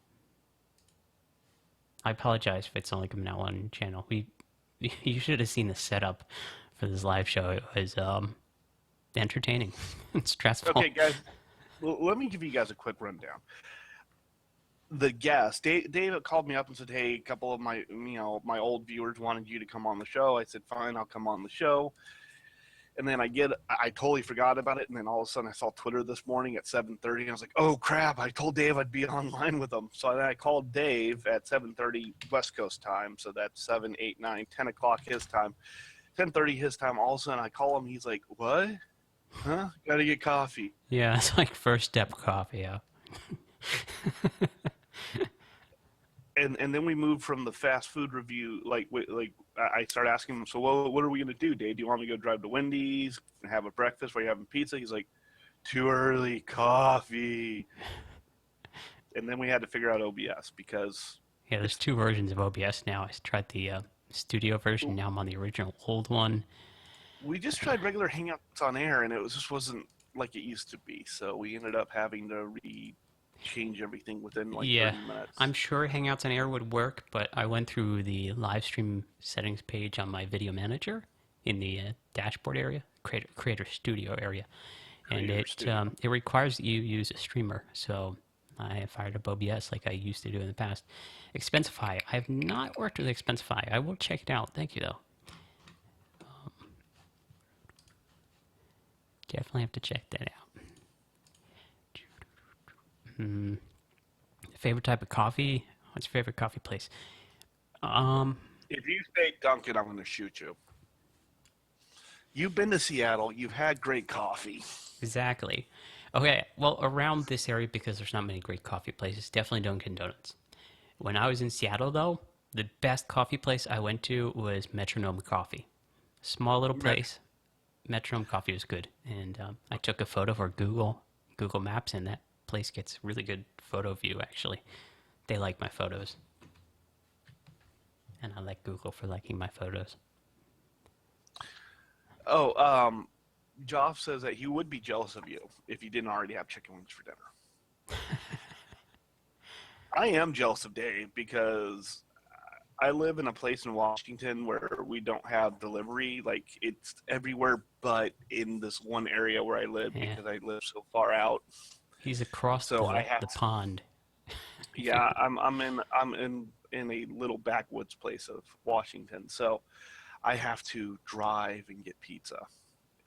I apologize if it's only coming out one channel. You should have seen the setup for this live show. It was entertaining and stressful. Okay, guys, well, let me give you guys a quick rundown. The guest, David called me up and said, "Hey, a couple of my old viewers wanted you to come on the show." I said, "Fine, I'll come on the show." And then I totally forgot about it. And then all of a sudden I saw Twitter this morning at 7:30. And I was like, oh crap, I told Dave I'd be online with him. So then I called Dave at 7:30 West Coast time. So that's 7, 8, 9, 10 o'clock his time, 10:30 his time. All of a sudden I call him. He's like, what? Huh? Got to get coffee. Yeah, it's like first step coffee. Yeah. And then we moved from the fast food review. I started asking him, so what are we going to do, Dave? Do you want me to go drive to Wendy's and have a breakfast? Where you having pizza? He's like, too early, coffee. And then we had to figure out OBS because Yeah, there's two versions of OBS now. I tried the studio version. Now I'm on the original old one. we just tried regular Hangouts on air, and just wasn't like it used to be. So we ended up having to change everything within like Yeah, 30 minutes. I'm sure Hangouts on Air would work, but I went through the live stream settings page on my video manager in the dashboard area, creator studio area, and it requires that you use a streamer. So I fired up OBS like I used to do in the past. Expensify. I have not worked with Expensify. I will check it out. Thank you though. Definitely have to check that out. Favorite type of coffee? What's your favorite coffee place? If you say Dunkin', I'm going to shoot you. You've been to Seattle. You've had great coffee. Exactly. Okay, well, around this area, because there's not many great coffee places, definitely Dunkin' Donuts. When I was in Seattle, though, the best coffee place I went to was Metronome Coffee. Small little place. Metronome Coffee was good. And I took a photo for Google Maps, and that place gets really good photo view, actually. They like my photos. And I like Google for liking my photos. Oh, Joff says that he would be jealous of you if you didn't already have chicken wings for dinner. I am jealous of Dave because I live in a place in Washington where we don't have delivery. Like it's everywhere, but in this one area where I live Yeah, because I live so far out. he's across So I have the pond. If you, yeah, I'm in a little backwoods place of Washington, so I have to drive and get pizza.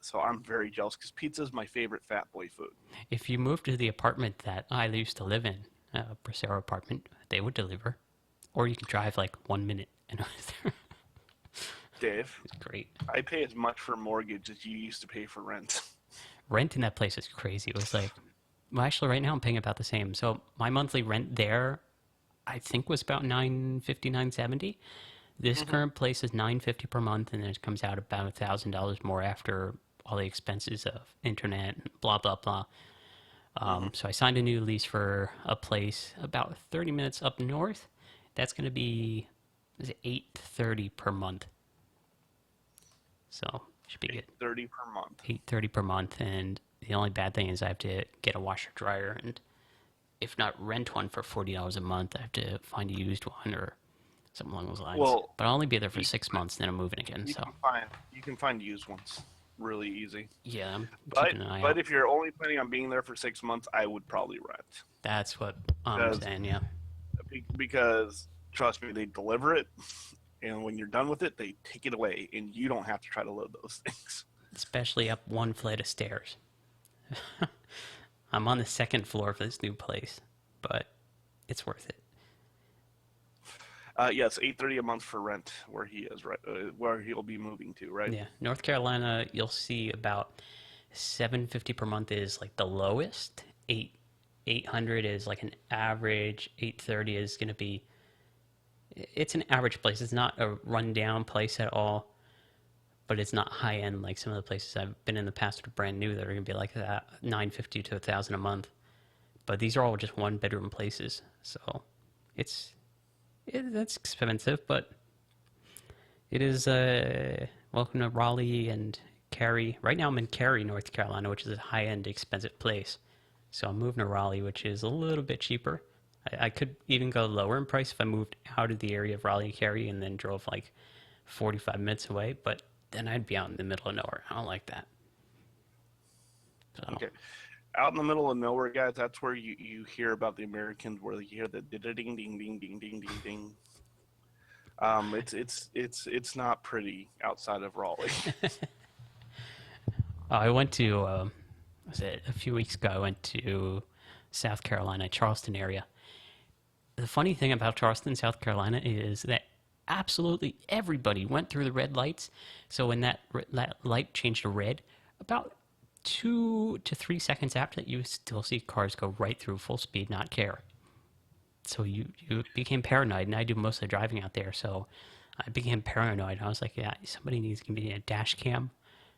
So I'm very jealous because pizza is my favorite fat boy food. if you move to the apartment that I used to live in, Bracero apartment, they would deliver, or you can drive like 1 minute and Dave, it's great. I pay as much for mortgage as you used to pay for rent. Rent in that place is crazy. It was like, well, actually, right now I'm paying about the same. So my monthly rent there, I think, was about 950, 970. This Hmm. current place is 950 per month, and then it comes out about $1,000 more after all the expenses of internet, blah blah blah. Hmm. So I signed a new lease for a place about 30 minutes up north. That's going to be, is it 830 per month? So should be good. 830 per month. 830 per month, and the only bad thing is I have to get a washer dryer, and if not rent one for $40 a month, I have to find a used one or something along those lines. Well, But I'll only be there for you, 6 months, then I'm moving again. you So can find used ones really easy. yeah, I'm But keeping an eye but out. if you're only planning on being there for 6 months, I would probably rent That's what I'm because saying. Yeah, trust me, they deliver it, and when you're done with it, they take it away, and you don't have to try to load those things. especially up one flight of stairs. I'm on the second floor of this new place, but it's worth it. Yes, 830 a month for rent where he is right, where he'll be moving to, right? Yeah, North Carolina, you'll see about 750 per month is like the lowest. 800 is like an average. 830 is going to be, it's an average place. It's not a rundown place at all, but it's not high end like some of the places I've been in the past that are brand new that are going to be like that, 950 to 1,000 a month. But these are all just one bedroom places, so it's that's expensive, but it is welcome to Raleigh and Cary. Right now I'm in Cary, North Carolina, which is a high end, expensive place. So I'm moving to Raleigh, which is a little bit cheaper. I could even go lower in price if I moved out of the area of Raleigh, Cary, and then drove like 45 minutes away. But then I'd be out in the middle of nowhere. I don't like that. So Okay. Out in the middle of nowhere, guys, that's where you hear about the Americans, where you hear the ding ding ding ding ding ding ding. It's not pretty outside of Raleigh. I went to, was it a few weeks ago? I went to South Carolina, Charleston area. The funny thing about Charleston, South Carolina, is that absolutely everybody went through the red lights. So when that light changed to red, about 2 to 3 seconds after that, you still see cars go right through full speed, not care. So you became paranoid, and I do most of the driving out there. So I became paranoid. I was like, yeah, somebody needs to give me a dash cam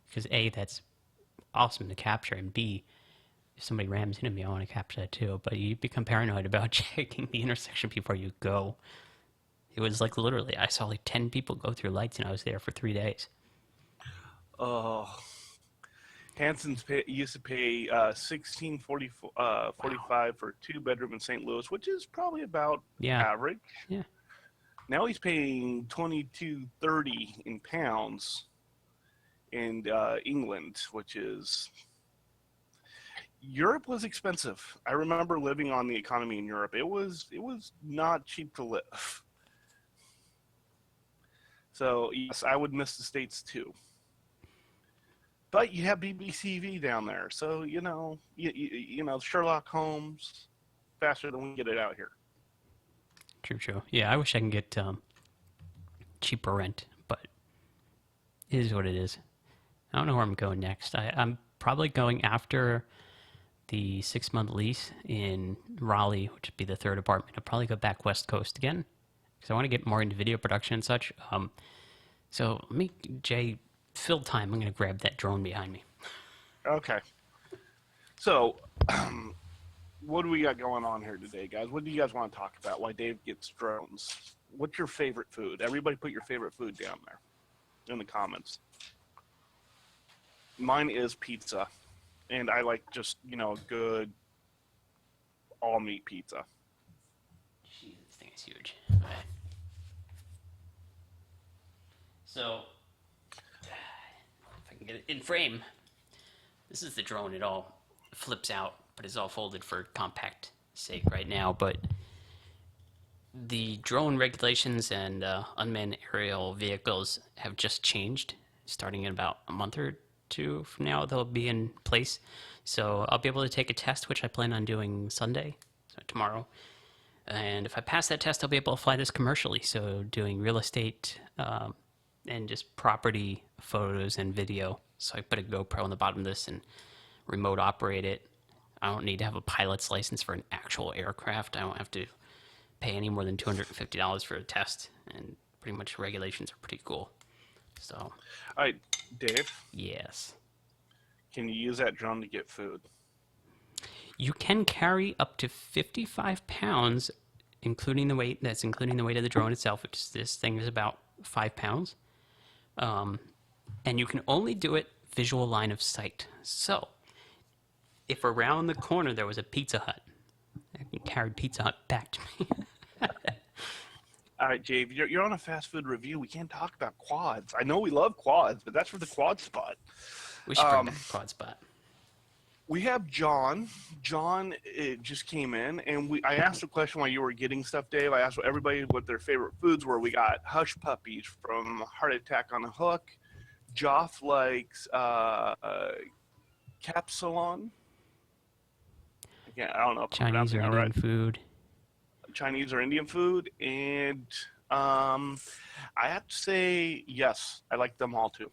because A, that's awesome to capture, and B, if somebody rams into me, I want to capture that too. But you become paranoid about checking the intersection before you go. It was like literally, I saw like 10 people go through lights, and I was there for 3 days. Oh, used to pay 1640 Wow. 45 for a 2 bedroom in St. Louis, which is probably about Yeah. average. Yeah. Now he's paying 2230 in pounds in England, which is Europe was expensive. I remember living on the economy in Europe. It was not cheap to live. So yes, I would miss the States too. But you have BBCV down there, so you know Sherlock Holmes faster than we get it out here. True. True. Yeah. I wish I can get cheaper rent, but it is what it is. I don't know where I'm going next. I'm probably going after the 6 month lease in Raleigh, which would be the third apartment. I'll probably go back West Coast again because I want to get more into video production and such. So let me, Jay, fill time. I'm going to grab that drone behind me. Okay, so what do we got going on here today, guys? What do you guys want to talk about? Why Dave gets drones? What's your favorite food? Everybody, put your favorite food down there in the comments. Mine is pizza, and I like just good all meat pizza. Jeez, this thing is huge. All right. So, if I can get it in frame, this is the drone. It all flips out, but it's all folded for compact sake right now. But the drone regulations and unmanned aerial vehicles have just changed. Starting in about a month or two from now, they'll be in place. So I'll be able to take a test, which I plan on doing Sunday, so tomorrow. And if I pass that test, I'll be able to fly this commercially. So doing real estate and just property photos and video. So I put a GoPro on the bottom of this and remote operate it. I don't need to have a pilot's license for an actual aircraft. I don't have to pay any more than $250 for a test, and pretty much regulations are pretty cool. So, All right, Dave, yes. can you use that drone to get food? You can carry up to 55 pounds, including the weight. That's including the weight of the drone itself, which this thing is about 5 pounds. And you can only do it visual line of sight. So, if around the corner there was a Pizza Hut, I can carry Pizza Hut back to me. All right, Dave, you're on a fast food review. We can't talk about quads. I know we love quads, but that's for the quad spot. We should bring back a quad spot. We have John. John just came in, and I asked a question while you were getting stuff, Dave. I asked everybody what their favorite foods were. We got Hush Puppies from Heart Attack on a Hook. Joff likes Capsalon. Again, I don't know if I'm Chinese pronouncing or that Indian right. food. Chinese or Indian food, and I have to say yes, I like them all too.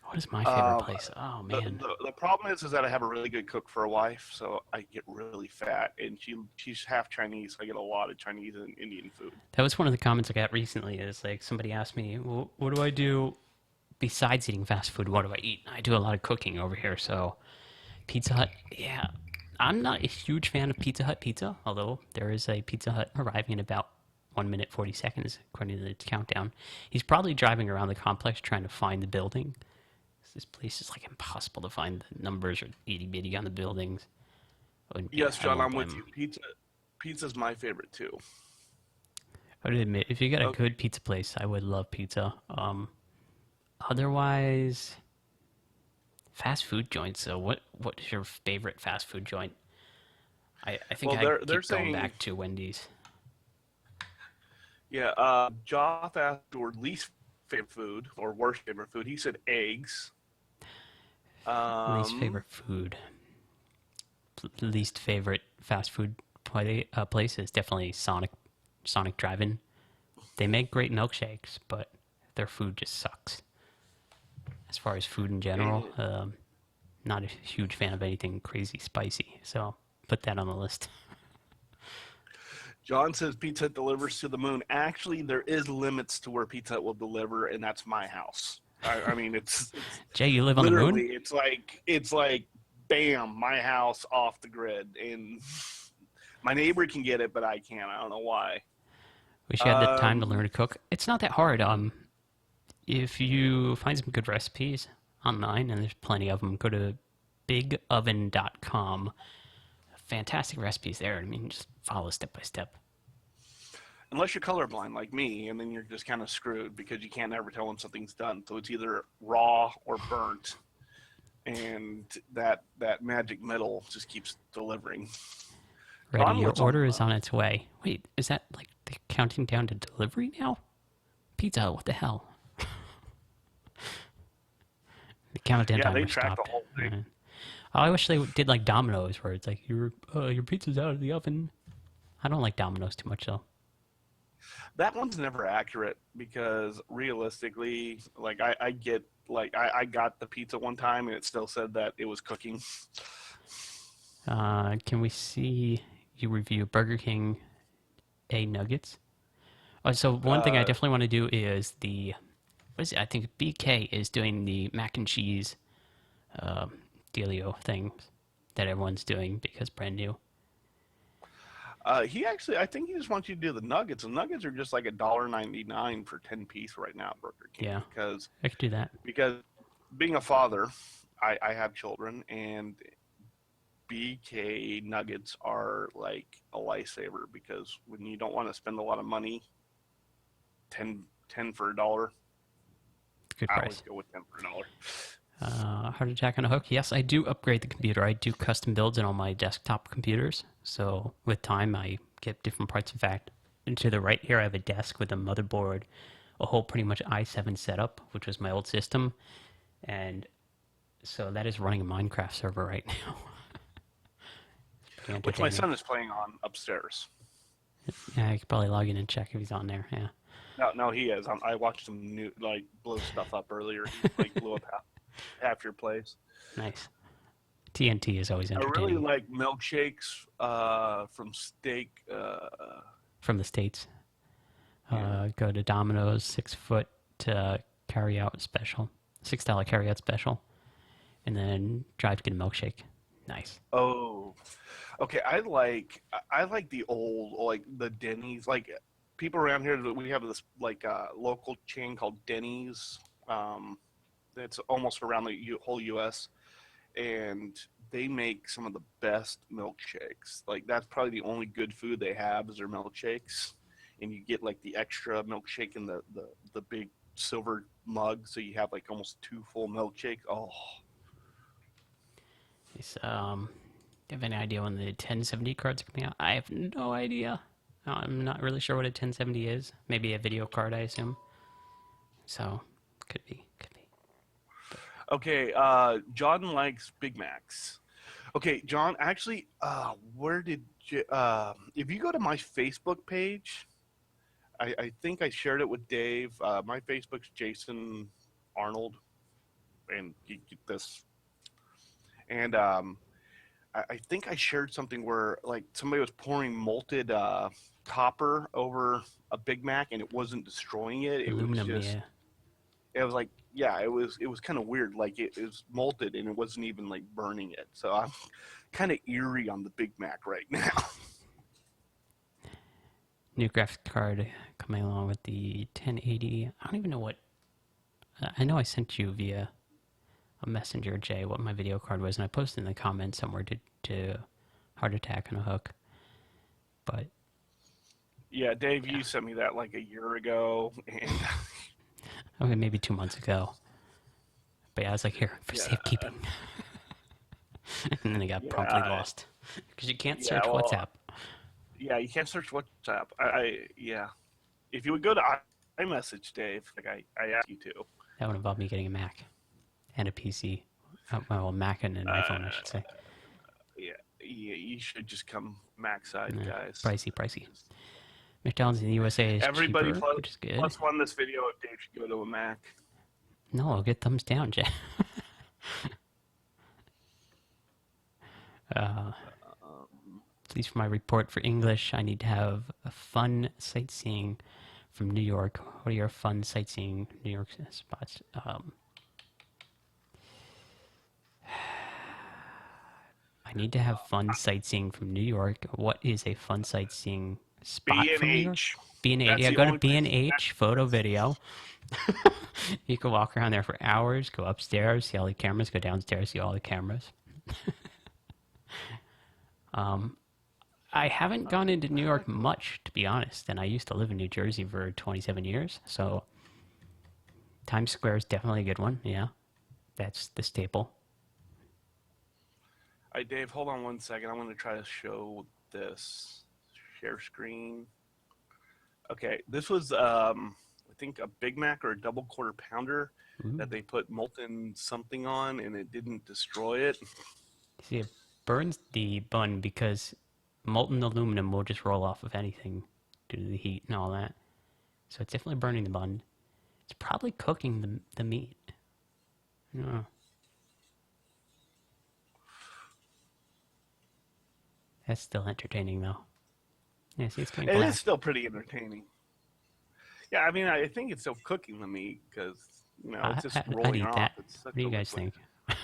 What is my favorite place? Oh, man. The problem is that I have a really good cook for a wife, so I get really fat, and she's half Chinese, so I get a lot of Chinese and Indian food. That was one of the comments I got recently. Is like somebody asked me, well, what do I do besides eating fast food? What do I eat? I do a lot of cooking over here, so Pizza Hut, yeah. I'm not a huge fan of Pizza Hut pizza, although there is a Pizza Hut arriving in about 1 minute 40 seconds, according to the countdown. He's probably driving around the complex trying to find the building. This place is like impossible to find. The numbers are itty bitty on the buildings. Yes, I John, won't I'm blame with him. you. Pizza's my favorite too. I would admit, if you got a Okay. good pizza place, I would love pizza. Otherwise, fast food joints. So, what is your favorite fast food joint? I think Well, I they're keep going saying, back to Wendy's. yeah. Joff asked your least favorite food or worst favorite food. He said eggs. Least Um, favorite food. Least favorite fast food place is definitely Sonic Drive-In. They make great milkshakes, but their food just sucks. As far as food in general, and not a huge fan of anything crazy spicy. So put that on the list. John says Pizza Hut delivers to the moon. Actually, there is limits to where Pizza Hut will deliver, and that's my house. I mean, it's Jay, you live on the moon? literally it's like bam, my house off the grid, and my neighbor can get it, but I can't. I don't know why. Wish you had the time to Um, learn to cook. It's not that hard. If you find some good recipes online, and there's plenty of them, go to bigoven.com. Fantastic recipes there. I mean, just follow step by step. unless you're colorblind like me, and then you're just kind of screwed because you can't ever tell when something's done. So it's either raw or burnt, and that magic middle just keeps delivering. Ready, John, your what's on? order is on its way. Wait, is that like the counting down to delivery now? Pizza Hut, what the hell? The countdown Yeah, they timer track the stopped. whole thing. Oh, I wish they did like Domino's, where it's like your pizza's out of the oven. I don't like Domino's too much though. That one's never accurate because realistically, like I get like I got the pizza one time and it still said that it was cooking. Can we see you review Burger King A nuggets? Oh, so one thing I Uh, definitely want to do is what is it? I think BK is doing the mac and cheese uh, dealio thing that everyone's doing because brand new. he actually, I think he just wants you to do the nuggets. The nuggets are just like $1.99 for 10 piece right now at Burger King Yeah, because I could do that. because being a father, I have children and BK nuggets are like a lifesaver because when you don't want to spend a lot of money, 10 for $1. Good I always price. go with 10 for $1. Heart attack on a hook. Yes, I do upgrade the computer. I do custom builds on all my desktop computers. So with time, I get different parts. In fact, and to the right here, I have a desk with a motherboard, a whole pretty much i7 setup, which was my old system. And so that is running a Minecraft server right now. Pretty Which my entertaining. son is playing on upstairs. Yeah, I could probably log in and check if he's on there. Yeah. No, he is. I watched him blow stuff up earlier. He blew up half your place. Nice. TNT is always I entertaining. really like milkshakes from Steak. From the States. Yeah. Go to Domino's, 6 foot carry out special. $6 carry out special. And then drive to get a milkshake. Nice. Oh, okay. I like the old, like the Denny's. Like people around here, we have this local chain called Denny's. It's almost around the whole U.S. and they make some of the best milkshakes. Like that's probably the only good food they have is their milkshakes, and you get like the extra milkshake in the big silver mug, so you have like almost 2 full milkshakes. Oh, It's, do you have any idea when the 1070 cards are coming out? I have no idea. I'm not really sure what a 1070 is. Maybe a video card, I assume. So, could be. okay. John likes Big Macs. Okay, John. Actually, where did you? If you go to my Facebook page, I think I shared it with Dave. My Facebook's Jason Arnold, and you get this. And I think I shared something where like somebody was pouring malted copper over a Big Mac, and it wasn't destroying it. It was Aluminum, just. yeah. It was like, yeah, it was kind of weird. Like it was malted, and it wasn't even like burning it. So I'm kind of eerie on the Big Mac right now. New graphics card coming along with the 1080. I don't even know what. I know I sent you via a messenger, Jay, what my video card was, and I posted in the comments somewhere to Heart Attack on a Hook. But Yeah, Dave, you sent me that like a year ago, and okay, maybe 2 months ago. But yeah, I was like, here for yeah, safekeeping, and then it got promptly lost because you can't search WhatsApp. Yeah, you can't search WhatsApp. Yeah, if you would go to iMessage, Dave, like I asked you to. That would involve me getting a Mac and a PC. Well, Mac and an iPhone, I should say. Yeah, you should just come Mac side, guys. Pricey. McDonald's in the USA is Everybody cheaper, which is good. plus one this video if Dave should go to a Mac. No, I'll get thumbs down, Jay. Please, for my report for English, I need to have a fun sightseeing from New York. What are your fun sightseeing New York spots? I need to have fun sightseeing from New York. What is a fun sightseeing spot from New York? B&H. Yeah, go to B&H, photo, video. You can walk around there for hours, go upstairs, see all the cameras, go downstairs, see all the cameras. I haven't gone into New York much, to be honest, and I used to live in New Jersey for 27 years, so Times Square is definitely a good one, yeah. That's the staple. All right, Dave, hold on one second. I'm going to try to show this. Share screen. Okay, this was, I think, a Big Mac or a double quarter pounder that they put molten something on, and it didn't destroy it. See, it burns the bun because molten aluminum will just roll off of anything due to the heat and all that. So it's definitely burning the bun. It's probably cooking the meat. No. That's still entertaining, though. Yeah, see, it's getting black. It is still pretty entertaining. Yeah, I mean, I think it's still cooking the meat because, you know, it's just rolling off. That. What do you guys think? I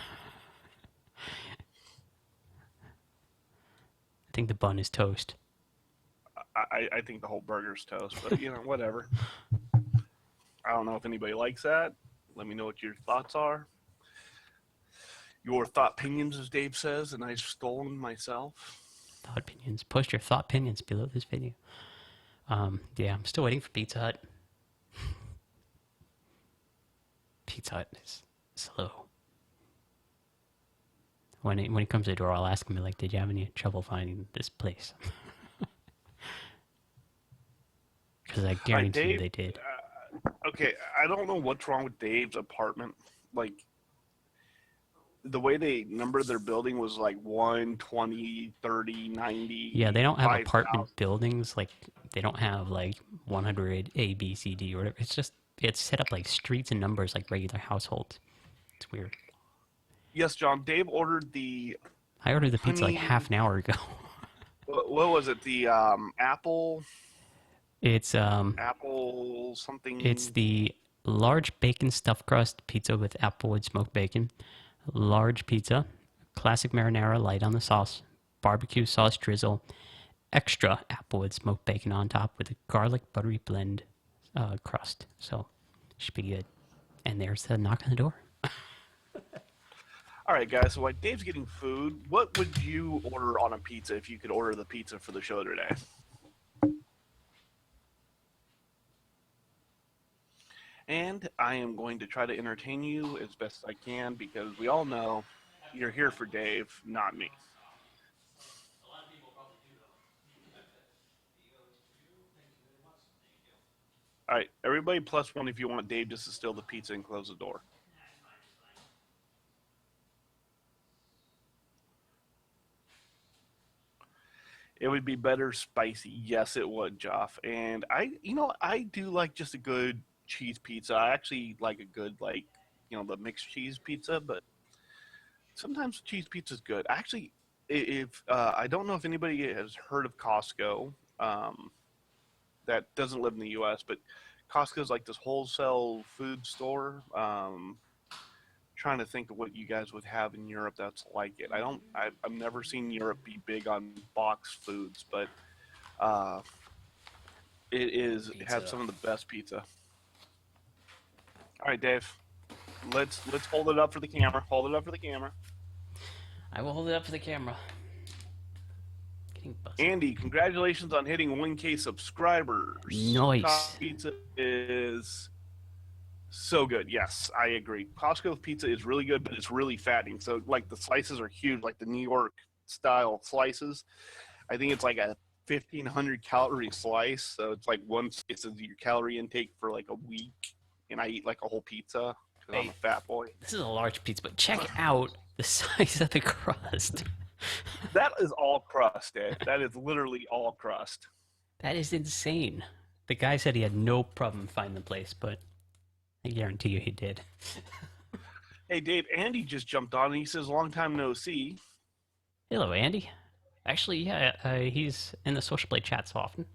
think the bun is toast. I think the whole burger's toast, but, you know, whatever. I don't know if anybody likes that. Let me know what your thoughts are. Your thought opinions, as Dave says, and I've stolen myself. Thought opinions. Post your thought opinions below this video. Yeah, I'm still waiting for Pizza Hut. Pizza Hut is slow. When he comes to the door, I'll ask him like, "Did you have any trouble finding this place?" Because I All right, guarantee you Dave. they did. Okay, I don't know what's wrong with Dave's apartment. Like the way they numbered their building was like 1, 20, 30, Yeah, 90, they don't have 5,000. apartment buildings. Like they don't have like 100 A, B, C, D or whatever. It's set up like streets and numbers like regular households. It's weird. Yes, John. Dave ordered the I ordered the pizza like honey. half an hour ago. What was it? The apple, It's apple it's something. the large bacon stuffed crust pizza with applewood smoked bacon, large pizza, classic marinara light on the sauce, barbecue sauce drizzle, extra applewood smoked bacon on top with a garlic buttery blend crust. So should be good. And there's the knock on the door. All right, guys. So while Dave's getting food, what would you order on a pizza if you could order the pizza for the show today? And I am going to try to entertain you as best I can because we all know you're here for Dave, not me. All right, everybody plus one if you want Dave just to steal the pizza and close the door. It would be better spicy. Yes, it would, Joff. And I do like just a good cheese pizza. I actually like a good, like, the mixed cheese pizza, but sometimes cheese pizza is good. Actually, if I don't know if anybody has heard of Costco, that doesn't live in the U.S., but Costco is like this wholesale food store. Trying to think of what you guys would have in Europe that's like it. I've never seen Europe be big on box foods, but uh, it has Pizza. some of the best pizza. All right, Dave, let's hold it up for the camera. Hold it up for the camera. I will hold it up for the camera. Getting buzzy. Andy, congratulations on hitting 1K subscribers. Nice. Costco pizza is so good. Yes, I agree. Costco pizza is really good, but it's really fattening. So like the slices are huge, like the New York style slices. I think it's like a 1,500 calorie slice. So it's like one slice of your calorie intake for like a week. And I eat like a whole pizza because I'm a Hey, fat boy. this is a large pizza, but check out the size of the crust. That is all crust, Dave. That is literally all crust. That is insane. The guy said he had no problem finding the place, but I guarantee you he did. Hey, Dave, Andy just jumped on and he says, long time no see. Hello, Andy. Actually, yeah, he's in the social play chats often,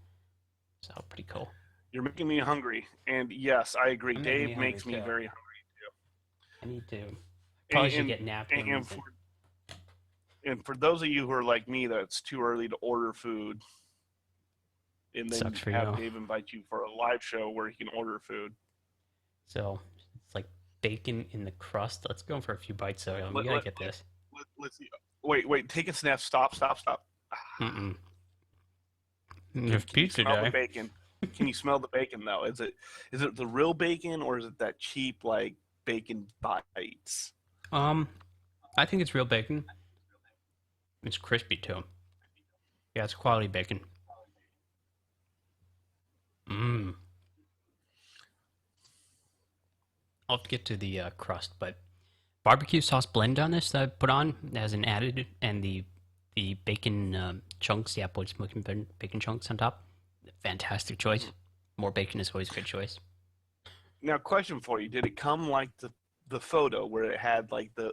so pretty cool. You're making me hungry. And yes, I agree. I'm making me Dave hungry makes me too. very I need to hungry. probably should get napkins. And for those of you who are like me, that it's too early to order food and then Sucks for have you. Dave invite you for a live show where he can order food. So it's like bacon in the crust. Let's go for a few bites. So we Let, gotta let, get this. let's see. Wait, take a snap. Stop. Mm-mm. Can, There's can you pizza smell the day. bacon? Can you smell the bacon though? Is it the real bacon or is it that cheap like bacon bites? Um, I think it's real bacon. It's crispy too. Yeah, it's quality bacon. Mmm. I'll have to get to the crust, but barbecue sauce blend on this that I put on as an added, and the bacon chunks, the apple smoking bacon chunks on top. Fantastic choice. More bacon is always a good choice. Now, question for you: did it come like the photo where it had like the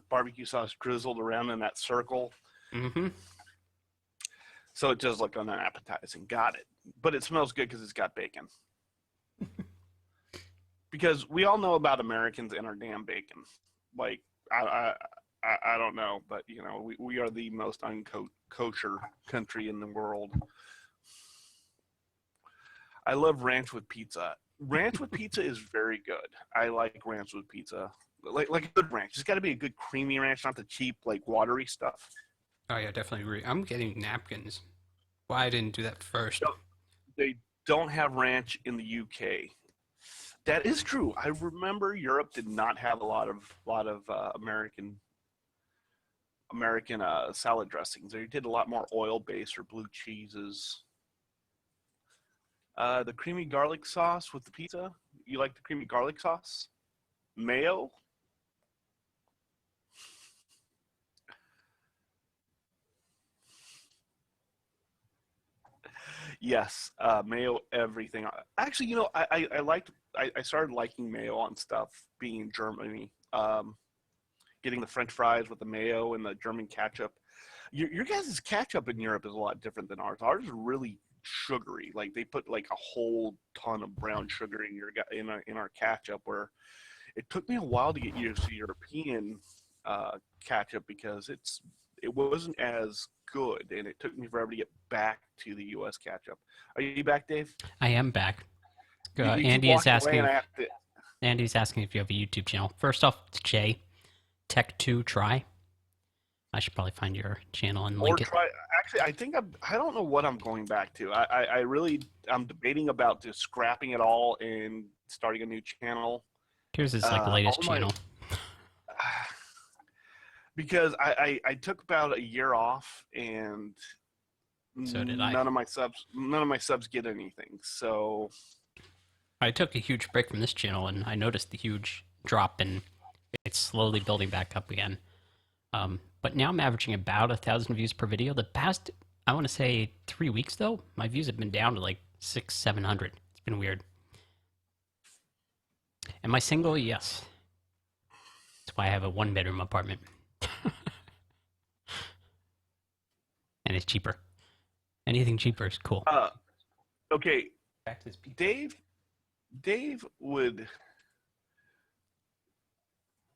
barbecue sauce drizzled around in that circle? Mm-hmm. So it does look unappetizing. Got it. But it smells good because it's got bacon. Because we all know about Americans and our damn bacon. Like I don't know, but we are the most unkosher country in the world. I love ranch with pizza. Ranch with pizza is very good. I like ranch with pizza. Like a good ranch. It's got to be a good creamy ranch, not the cheap like watery stuff. Oh yeah, definitely agree. I'm getting napkins. Why I didn't do that first? No, they don't have ranch in the UK. That is true. I remember Europe did not have a lot of American salad dressings. They did a lot more oil based or blue cheeses. The creamy garlic sauce with the pizza. You like the creamy garlic sauce? Mayo? Yes, mayo. Everything. Actually, I started liking mayo on stuff being in Germany. Getting the French fries with the mayo and the German ketchup. Your guys' ketchup in Europe is a lot different than ours. Ours is really sugary. Like they put like a whole ton of brown sugar in our ketchup. Where it took me a while to get used to European ketchup because it wasn't as good, and it took me forever to get back to the U.S. ketchup. Are you back, Dave? I am back. You keep walking away, and I have to. Andy's asking if you have a YouTube channel. First off, it's Jay, TechToTry. I should probably find your channel and link it. Actually, I don't know what I'm going back to. I'm debating about just scrapping it all and starting a new channel. Here's his latest channel. Because I took about a year off, and so did I. None of my subs get anything. So I took a huge break from this channel, and I noticed the huge drop, and it's slowly building back up again. But now I'm averaging about 1,000 views per video. The past, I want to say 3 weeks though, my views have been down to like 600-700. It's been weird. Am I single? Yes. That's why I have a 1-bedroom apartment. And it's cheaper. Anything cheaper is cool. Okay. Back to this pizza. Dave would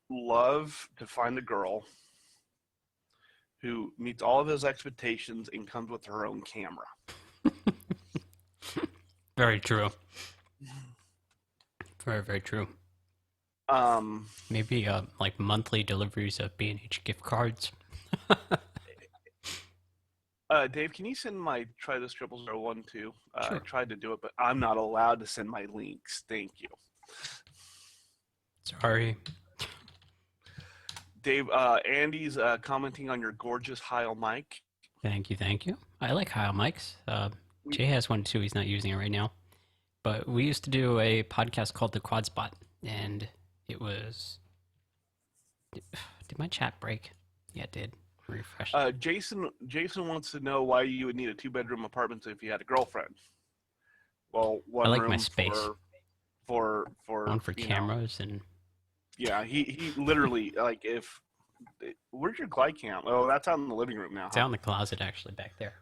love to find a girl who meets all of his expectations and comes with her own camera. Very true. Very, very true. Maybe like monthly deliveries of B&H gift cards. Dave, can you send my try this 0001 too? Sure. I tried to do it, but I'm not allowed to send my links. Thank you. Sorry. Dave, Andy's commenting on your gorgeous Heil mic. Thank you. I like Heil mics. Jay has one too. He's not using it right now. But we used to do a podcast called The Quad Spot, and it was... Did my chat break? Yeah, it did. Refresh. Jason wants to know why you would need a 2-bedroom apartment if you had a girlfriend. Well, one I like room my space. For one for cameras and... Yeah, he literally, like, where's your glide cam? Oh, that's out in the living room now. It's out in the closet, actually, back there.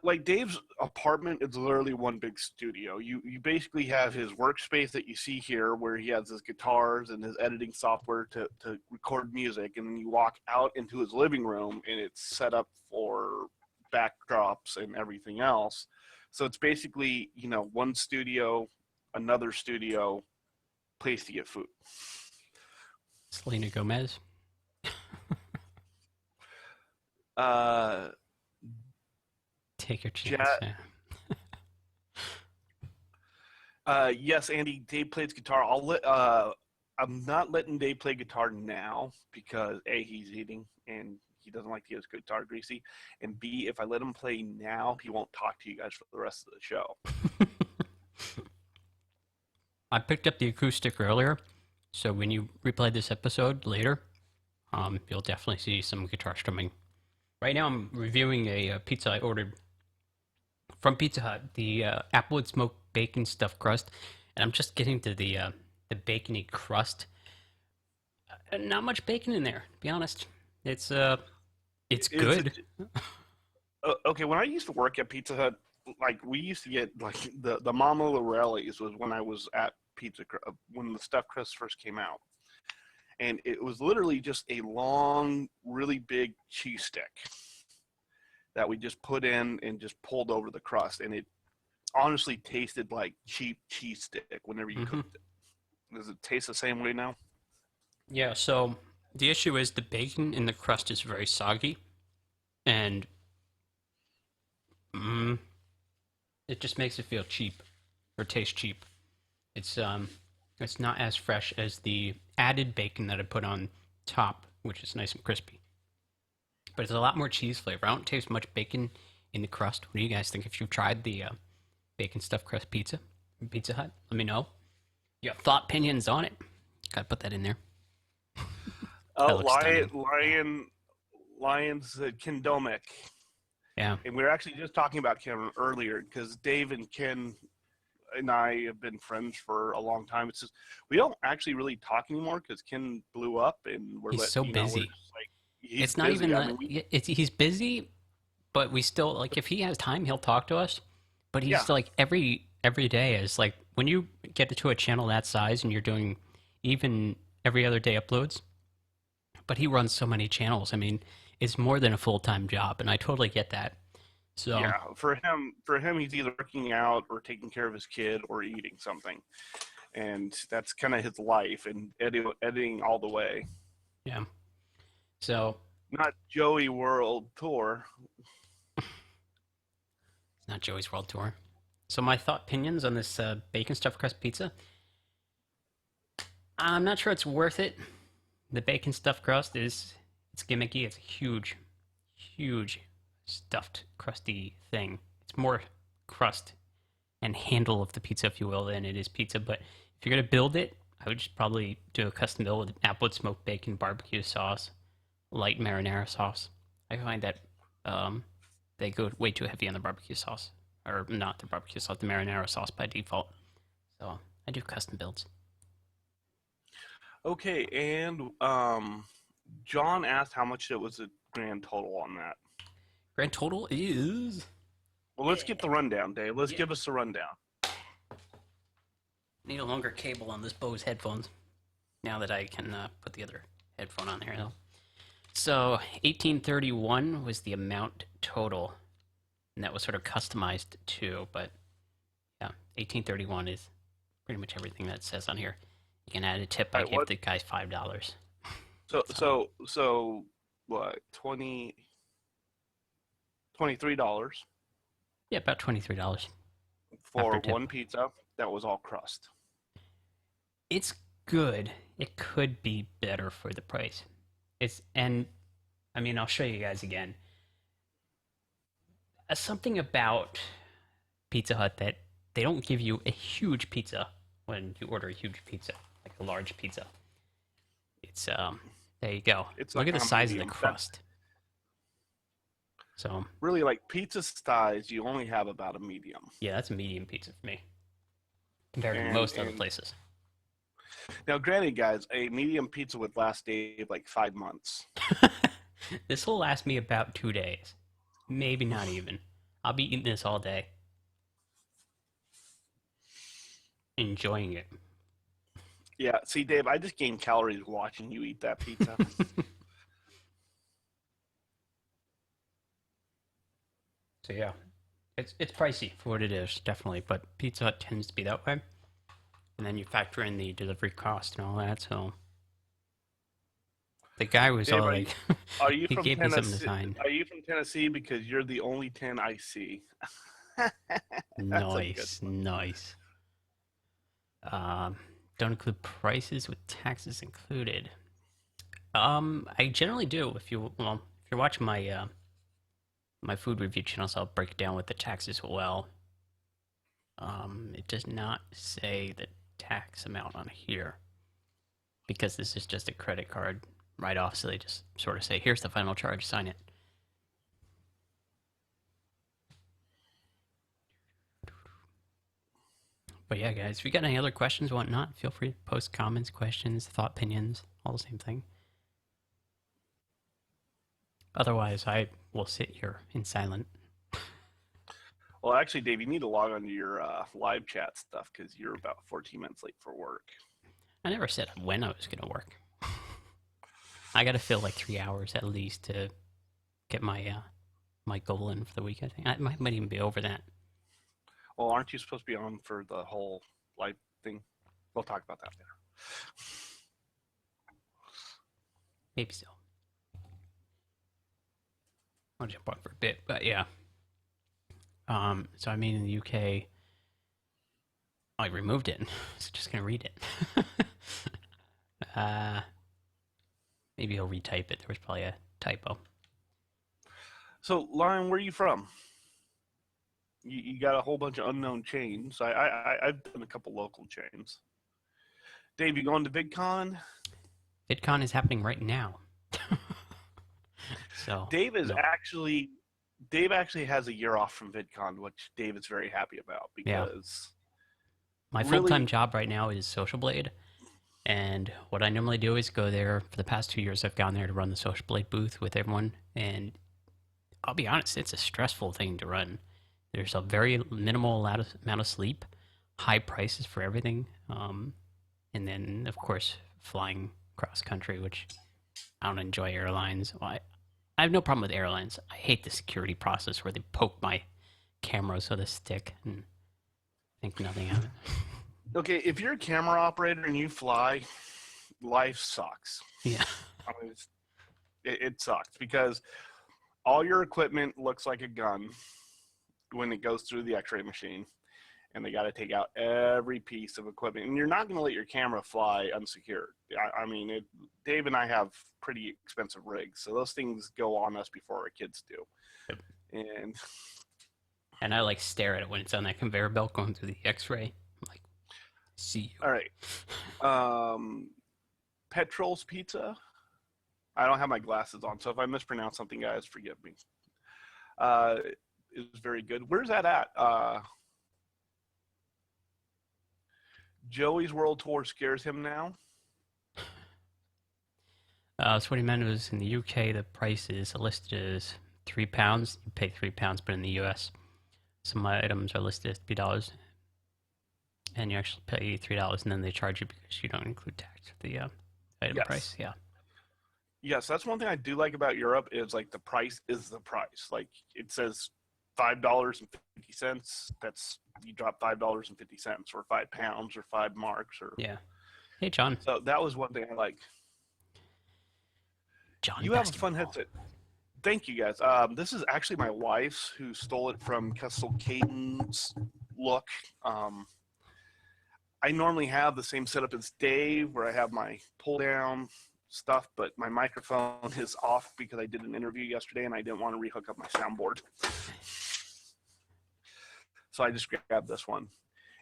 Like Dave's apartment is literally one big studio. You basically have his workspace that you see here, where he has his guitars and his editing software to record music, and then you walk out into his living room, and it's set up for backdrops and everything else. So it's basically, one studio, another studio, place to get food. Selena Gomez. Take your chance. Yes, Andy. Dave plays guitar. I'm not letting Dave play guitar now because A, he's eating and he doesn't like to get his guitar greasy, and B, if I let him play now, he won't talk to you guys for the rest of the show. I picked up the acoustic earlier, so when you replay this episode later, you'll definitely see some guitar strumming. Right now, I'm reviewing a pizza I ordered from Pizza Hut, the Applewood smoked bacon stuffed crust, and I'm just getting to the bacony crust. Not much bacon in there, to be honest. It's good. Okay, when I used to work at Pizza Hut, like we used to get like the Mama Lorelli's was when I was at when the stuffed crust first came out, and it was literally just a long, really big cheese stick that we just put in and just pulled over the crust, and it honestly tasted like cheap cheese stick whenever you cooked it. Does it taste the same way now? Yeah, so the issue is the bacon in the crust is very soggy, and it just makes it feel cheap, or taste cheap. It's It's not as fresh as the added bacon that I put on top, which is nice and crispy. But it's a lot more cheese flavor. I don't taste much bacon in the crust. What do you guys think? If you've tried the bacon stuffed crust pizza from Pizza Hut, let me know. You have thought opinions on it. Gotta put that in there. Oh, That looks stunning. Lions Ken Domick. Yeah. And we were actually just talking about Ken earlier because Dave and Ken and I have been friends for a long time. It's just we don't actually really talk anymore because Ken blew up and He's so we're busy. just like he's It's not even busy. I that. mean, He's busy, but we still like if he has time, he'll talk to us. But yeah, he's like every day is like when you get to a channel that size and you're doing even every other day uploads. But he runs so many channels. I mean, it's more than a full time job, and I totally get that. So yeah. For him, he's either working out or taking care of his kid or eating something, and that's kind of his life. And editing all the way. yeah. So Not Joey World Tour. it's not Joey's World Tour. So my thought opinions on this bacon stuffed crust pizza. I'm not sure it's worth it. The bacon stuffed crust is it's gimmicky. It's a huge stuffed crusty thing. It's more crust and handle of the pizza, if you will, than it is pizza. But if you're gonna build it, I would just probably do a custom build with applewood smoked bacon, barbecue sauce, light marinara sauce. I find that they go way too heavy on the barbecue sauce, or not the barbecue sauce, the marinara sauce by default. So I do custom builds. Okay, and John asked how much it was a grand total on that. Grand total is Well, let's get the rundown, Dave. Let's yeah. give us the rundown. Need a longer cable on this Bose headphones. Now that I can put the other headphone on here, though. So 1831 was the amount total, and that was sort of customized too. But yeah, 1831 is pretty much everything that it says on here. You can add a tip. I gave the guy $5. So what? $23 Yeah, about $23 for one pizza that was all crust. It's good. It could be better for the price. I mean, I'll show you guys again. Something about Pizza Hut that they don't give you a huge pizza when you order a huge pizza, like a large pizza. It's there you go. Look at the size of the crust. So really, like pizza size, you only have about a medium. Yeah, that's a medium pizza for me compared to most other places. Now, granted, guys, a medium pizza would last Dave like 5 months. This will last me about 2 days. Maybe not even. I'll be eating this all day. Enjoying it. Yeah, see, Dave, I just gained calories watching you eat that pizza. So yeah, it's pricey for what it is, definitely. But Pizza Hut tends to be that way. And then you factor in the delivery cost and all that, so... The guy was Dave, all like... Are you he from gave Tennessee? me something to sign. Are you from Tennessee? Because you're the only 10 I see. Nice. Don't include prices with taxes included. I generally do. If you're watching my my food review channels, I'll break it down with the taxes as well. It does not say the tax amount on here because this is just a credit card write-off, so they just sort of say, here's the final charge, sign it. But yeah, guys, if you got any other questions, whatnot, feel free to post comments, questions, thought, opinions, all the same thing. Otherwise, I will sit here in silent. Well, actually, Dave, you need to log on to your live chat stuff because you're about 14 minutes late for work. I never said when I was going to work. I got to fill like 3 hours at least to get my my goal in for the week. I think I might even be over that. Well, aren't you supposed to be on for the whole live thing? We'll talk about that later. Maybe so. I'll jump on for a bit, but yeah. So I mean, in the UK, I removed it. So just gonna read it. uh, maybe he'll retype it. There was probably a typo. So, Lion, where are you from? You got a whole bunch of unknown chains. I've done a couple local chains. Dave, you going to VidCon? VidCon is happening right now. So Dave is no. actually Dave actually has a year off from VidCon, which Dave is very happy about Yeah. because My full-time really, job right now is Social Blade, and what I normally do is go there. For the past 2 years, I've gone there to run the Social Blade booth with everyone, and I'll be honest, it's a stressful thing to run. There's a very minimal amount of sleep, high prices for everything, and then of course flying cross country, which I don't enjoy airlines. Well, I have no problem with airlines. I hate the security process where they poke my cameras with a stick and think nothing of it. okay, if you're a camera operator and you fly, life sucks. Yeah. I mean, it sucks because all your equipment looks like a gun when it goes through the X-ray machine, and they got to take out every piece of equipment. And you're not going to let your camera fly unsecured. I mean, Dave and I have pretty expensive rigs, so those things go on us before our kids do. Yep. And I like stare at it when it's on that conveyor belt going through the X-ray. I'm like, see you. all right, Petrol's Pizza. I don't have my glasses on, so if I mispronounce something, guys, forgive me. It was very good. Where's that at? Joey's World Tour scares him now. So what he meant was in the UK, the price is listed as £3. You pay £3, but in the US, some items are listed as $3, and you actually pay $3, and then they charge you because you don't include tax with the item price. Yeah. Yes, that's one thing I do like about Europe is like the price is the price. Like it says $5.50. That's you drop $5.50 or £5 or £5 or Yeah. Hey, John. so that was one thing I like. John You have a fun Basketball. headset. Thank you guys. This is actually my wife's who stole it from Kessel Caden's look. I normally have the same setup as Dave where I have my pull down stuff, but my microphone is off because I did an interview yesterday and I didn't want to rehook up my soundboard. So I just grabbed this one.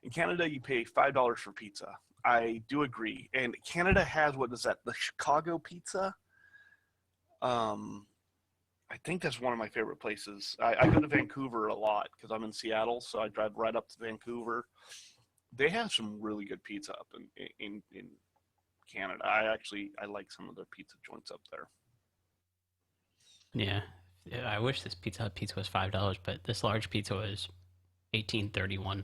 In Canada, you pay $5 for pizza. I do agree. And Canada has, what is that, the Chicago pizza? I think that's one of my favorite places. I go to Vancouver a lot because I'm in Seattle, so I drive right up to Vancouver. They have some really good pizza up in Canada. I like some of their pizza joints up there. Yeah. I wish this Pizza Hut pizza was $5, but this large pizza was $18.31.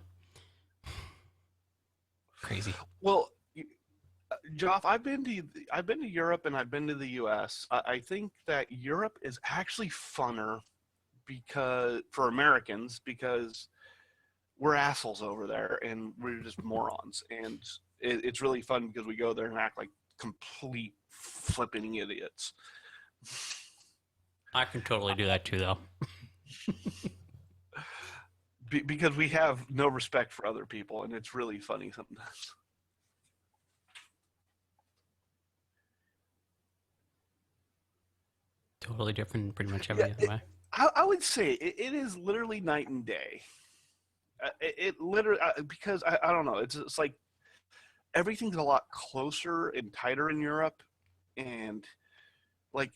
Crazy. Well, Joff, I've been to Europe and I've been to the U.S. I think that Europe is actually funner because for Americans because we're assholes over there and we're just morons, and it's really fun because we go there and act like complete flipping idiots. I can totally do that too, though. Because we have no respect for other people, and it's really funny sometimes. Totally different, pretty much every other way. I would say it is literally night and day. It literally because I don't know. It's like everything's a lot closer and tighter in Europe, and like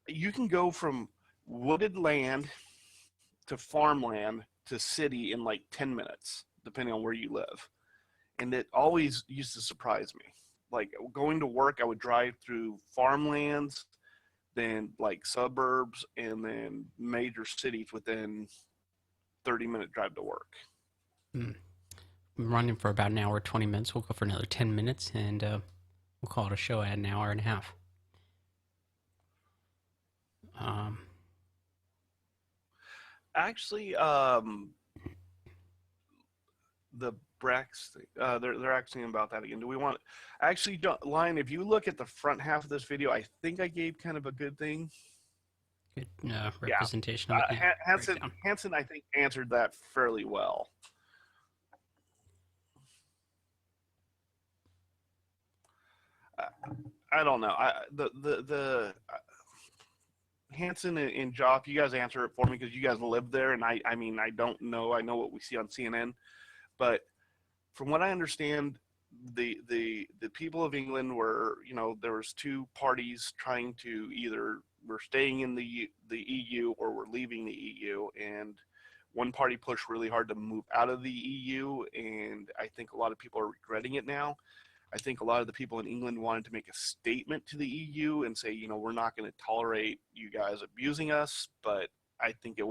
you can go from wooded land to farmland to city in like 10 minutes, depending on where you live. And it always used to surprise me. Like going to work, I would drive through farmlands, then like suburbs, and then major cities within 30-minute drive to work. I'm running for about an hour, 20 minutes. We'll go for another 10 minutes, and we'll call it a show at an hour and a half. Actually, the Brex, they're asking about that again. Do we want actually, Lion, if you look at the front half of this video, I think I gave kind of a good thing. Good representation Yeah. of it. Hanson, I think, answered that fairly well. I don't know. The Hanson and Joff, you guys answer it for me because you guys live there, and I mean, I don't know. I know what we see on CNN, but from what I understand, the people of England were, there was two parties trying to either we're staying in the EU or we're leaving the EU, and one party pushed really hard to move out of the EU, and I think a lot of people are regretting it now. I think a lot of the people in England wanted to make a statement to the EU and say, we're not going to tolerate you guys abusing us, but I think it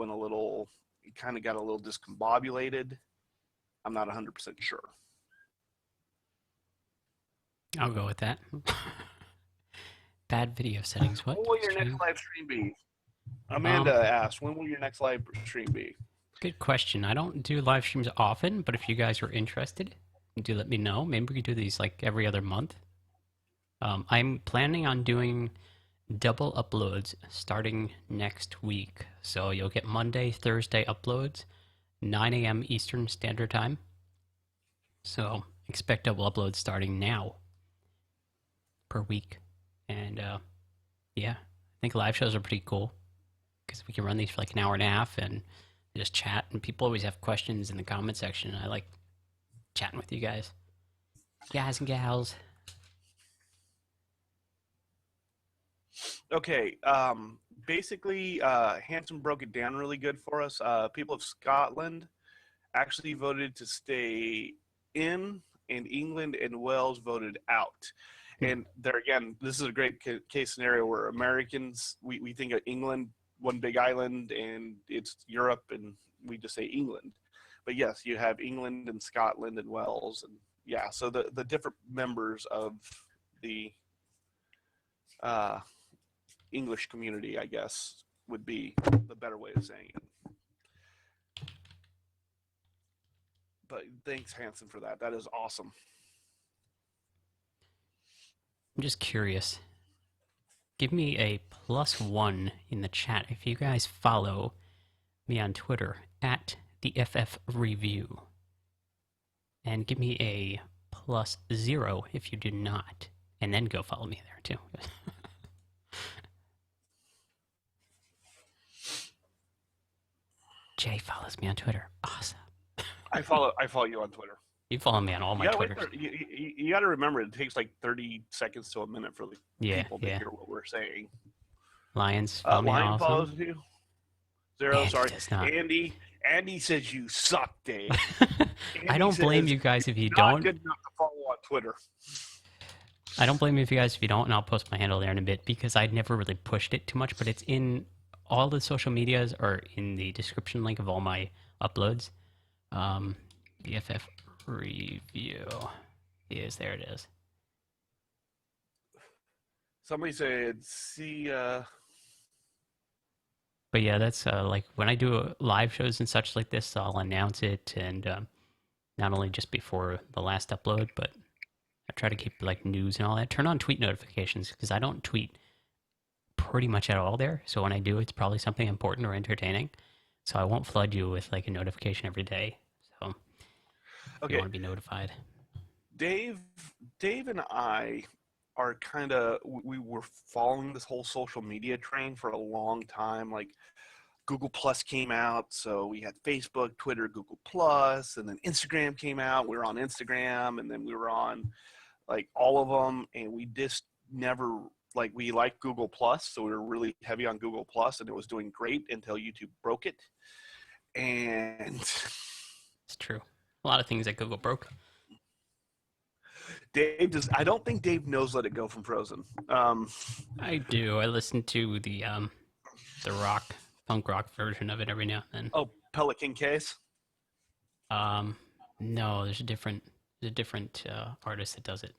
kind of got a little discombobulated. I'm not 100% sure. I'll go with that. Bad video settings. What? When will your next live stream be? Amanda asked, when will your next live stream be? Good question. I don't do live streams often, but if you guys are interested, do let me know. Maybe we could do these like every other month. I'm planning on doing double uploads starting next week. So you'll get Monday, Thursday uploads, 9 a.m. Eastern Standard Time. So expect double uploads starting now per week. And yeah, I think live shows are pretty cool because we can run these for like an hour and a half and just chat. And people always have questions in the comment section. I like chatting with you guys and gals. Okay, basically, Hanson broke it down really good for us. People of Scotland actually voted to stay in, and England and Wales voted out. And there again, this is a great case scenario where Americans, we think of England, one big island, and it's Europe, and we just say England. But yes, you have England and Scotland and Wales, and yeah, so the different members of the English community, I guess, would be the better way of saying it. But thanks, Hanson, for that. That is awesome. I'm just curious. Give me a +1 in the chat if you guys follow me on Twitter at TheFFReview. And give me a +0 if you do not. And then go follow me there too. Jay follows me on Twitter. Awesome. I follow you on Twitter. You follow me on all my Twitters. You got to remember, it takes like 30 seconds to a minute for the people to hear what we're saying. Lions follow me Lion also. follows you. Zero, Andy sorry. does not. Andy says you suck, Dave. I don't blame you guys if you not don't. Good enough to follow on Twitter. I don't blame you guys if you don't, and I'll post my handle there in a bit because I'd never really pushed it too much, but it's in all the social medias or in the description link of all my uploads. BFF review is there. It is. Somebody said, "See." But yeah, that's like when I do live shows and such like this, I'll announce it, and not only just before the last upload, but I try to keep like news and all that. Turn on tweet notifications because I don't tweet pretty much at all there. So when I do, it's probably something important or entertaining. So I won't flood you with like a notification every day. So you want to be notified. Dave and I are we were following this whole social media train for a long time. Like Google Plus came out, so we had Facebook, Twitter, Google Plus, and then Instagram came out. We were on Instagram, and then we were on like all of them, and we just never we liked Google Plus, so we were really heavy on Google Plus, and it was doing great until YouTube broke it. And it's true. A lot of things at Google broke. I don't think Dave knows Let It Go from Frozen. I do. I listen to the punk rock version of it every now and then. Oh, Pelican Case? No, there's a different artist that does it.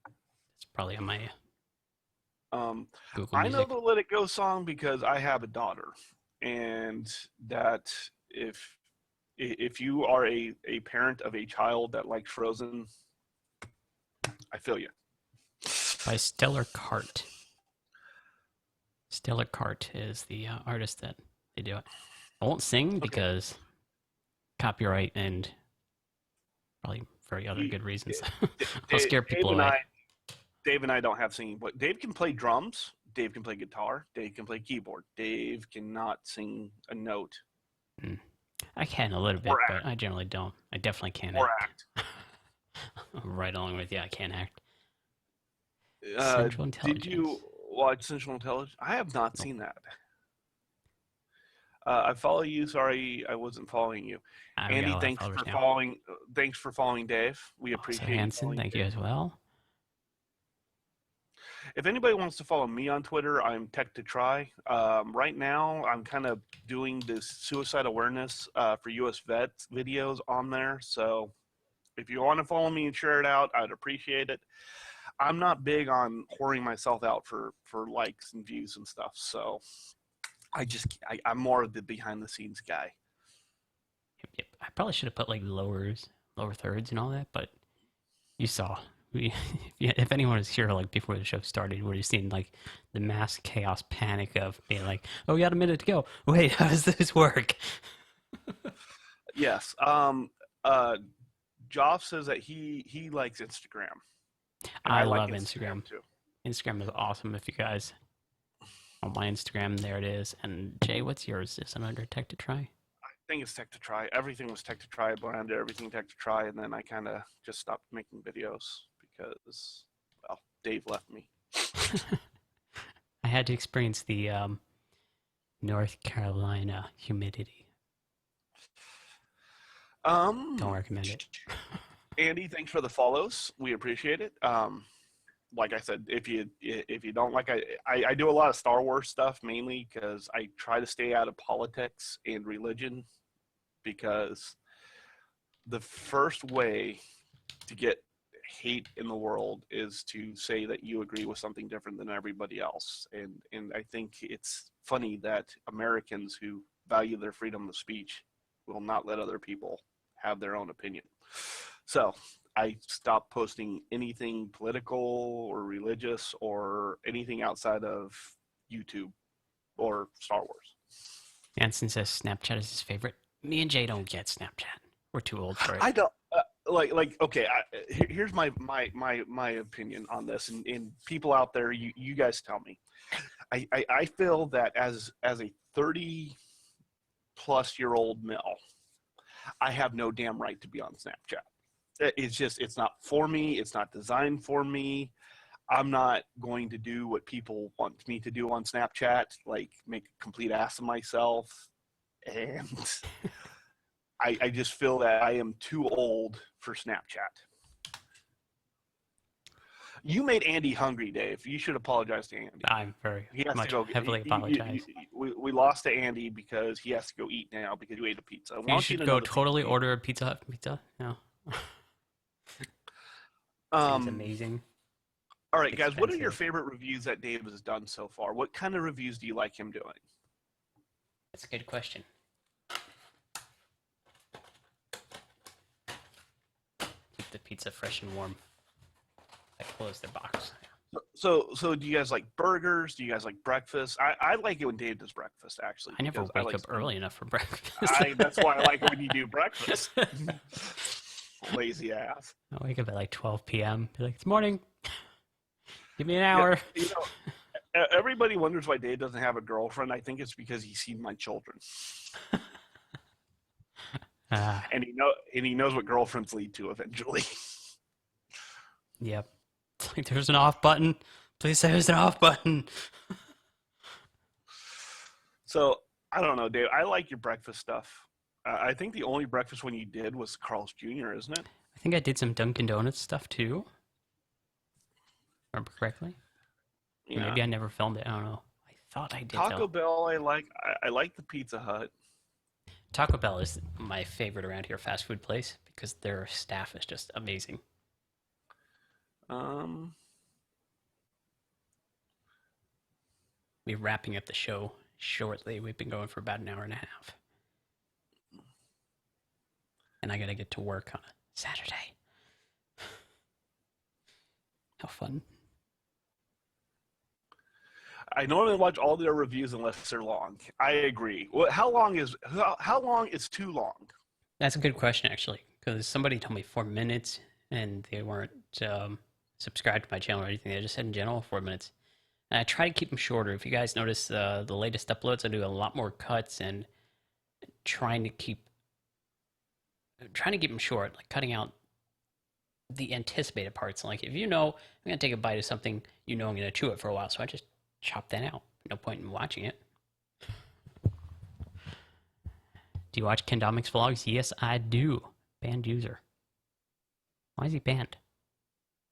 It's probably on my Google Music. I know the Let It Go song because I have a daughter, and that if you are a parent of a child that likes Frozen, I feel you. By Stellar Cart. Stellar Cart is the artist that they do it. I won't sing because copyright and probably for other good reasons. I'll scare people away. Dave and I don't have singing, but Dave can play drums. Dave can play guitar. Dave can play keyboard. Dave cannot sing a note. I can a little bit, Or but I generally don't. I definitely can't Or act. I'm right along with you. I can't act. act. Central Did Intelligence. you watch Central Intelligence? I have not Nope. seen that. I follow you. Sorry, I wasn't following you. I don't got a Andy, lot of thanks followers for now. following. Thanks for following Dave. We Also, appreciate you Hanson, following thank you Dave. as well. If anybody wants to follow me on Twitter, I'm TechToTry. Right now, I'm kind of doing this suicide awareness for U.S. vets videos on there. So if you want to follow me and share it out, I'd appreciate it. I'm not big on whoring myself out for likes and views and stuff. So I'm more of the behind the scenes guy. Yep. I probably should have put like lower thirds and all that, but you saw. If anyone was here like before the show started, would have seen like the mass chaos panic of being like, "Oh, we got a minute to go. Wait, how does this work?" Yes. Joff says that he likes Instagram. And I like love Instagram. too. Instagram is awesome. If you guys on my Instagram, there it is. And Jay, what's yours? Is it under TechToTry? I think it's TechToTry. Everything was TechToTry. I branded everything TechToTry, and then I kind of just stopped making videos because, well, Dave left me. I had to experience the North Carolina humidity. Don't recommend it. Andy, thanks for the follows. We appreciate it. Like I said, if you don't like, I do a lot of Star Wars stuff mainly because I try to stay out of politics and religion, because the first way to get hate in the world is to say that you agree with something different than everybody else. And I think it's funny that Americans who value their freedom of speech will not let other people have their own opinion. So I stopped posting anything political or religious or anything outside of YouTube or Star Wars. Anson says Snapchat is his favorite. Me and Jay don't get Snapchat. We're too old for it. I don't okay. Here's my opinion on this, and people out there, you guys tell me. I feel that as a 30-plus-year-old male, I have no damn right to be on Snapchat. It's not for me. It's not designed for me. I'm not going to do what people want me to do on Snapchat, like make a complete ass of myself. And I just feel that I am too old for Snapchat. You made Andy hungry, Dave. You should apologize to Andy. I'm very He has much to go, heavily apologize. We lost to Andy because he has to go eat now because you ate a pizza. You should go totally order a PizzaHut pizza. No. Seems amazing. All right, guys, what are your favorite reviews that Dave has done so far? What kind of reviews do you like him doing? That's a good question. Keep the pizza fresh and warm. I closed the box. So do you guys like burgers? Do you guys like breakfast? I like it when Dave does breakfast, actually. I never wake up early enough for breakfast. That's why I like it when you do breakfast. Lazy ass. I wake up at like 12 p.m. Be like, it's morning. Give me an hour. Yeah, everybody wonders why Dave doesn't have a girlfriend. I think it's because he's seen my children. And he knows what girlfriends lead to eventually. Yep. It's like there's an off button. Please say there's an off button. So I don't know, Dave. I like your breakfast stuff. I think the only breakfast one you did was Carl's Jr., isn't it? I think I did some Dunkin' Donuts stuff too. Remember correctly? Yeah. Maybe I never filmed it. I don't know. I thought I did. Taco Bell, I like the Pizza Hut. Taco Bell is my favorite around here fast food place because their staff is just amazing. We're wrapping up the show shortly. We've been going for about an hour and a half. And I gotta get to work on a Saturday. How fun. I normally watch all their reviews unless they're long. I agree. How long is too long? That's a good question, actually, because somebody told me 4 minutes, and they weren't subscribe to my channel or anything. I just said in general 4 minutes. And I try to keep them shorter. If you guys notice the latest uploads, I do a lot more cuts and trying to keep them short, like cutting out the anticipated parts. Like if you know I'm gonna take a bite of something, you know I'm gonna chew it for a while, so I just chop that out. No point in watching it. Do you watch Ken Domic's vlogs? Yes, I do. Banned user. Why is he banned?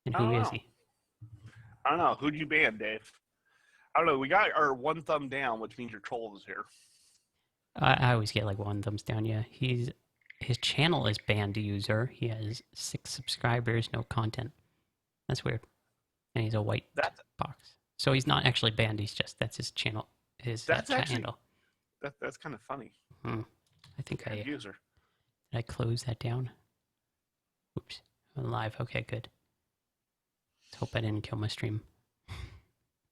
And I who don't is know. he? I don't know. Who'd you ban, Dave? I don't know. We got our one thumb down, which means your troll is here. I always get like one thumbs down. Yeah, his channel is banned user. He has 6 subscribers, no content. That's weird. And he's a white That's box. So he's not actually banned. He's just that's his channel, his that's chat actually handle. that's kind of funny. I think Banned user. did I close that down? Oops, I'm live. Okay, good. Let's hope I didn't kill my stream.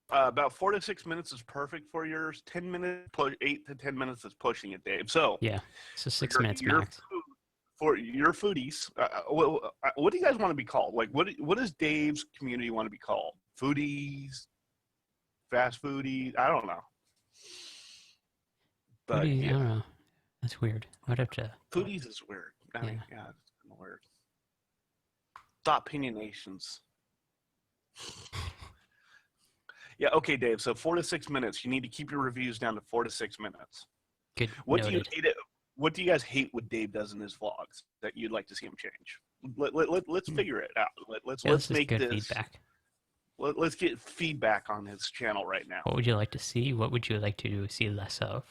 About 4 to 6 minutes is perfect for yours. 10 minutes, 8 to 10 minutes is pushing it, Dave. So Yeah, so 6 minutes max. For your foodies, what do you guys want to be called? Like, what does Dave's community want to be called? Foodies, fast foodies? I don't know. But I yeah, don't know. That's weird. I'd have to. foodies is weird. I mean, yeah, it's kind of weird. Thought opinionations. Yeah, okay, Dave. So 4 to 6 minutes. You need to keep your reviews down to 4 to 6 minutes. Good. What Noted. do you hate? What do you guys hate what Dave does in his vlogs that you'd like to see him change? Let's figure it out. Let's make good this feedback. Let's get feedback on his channel right now. What would you like to see? What would you like to see less of?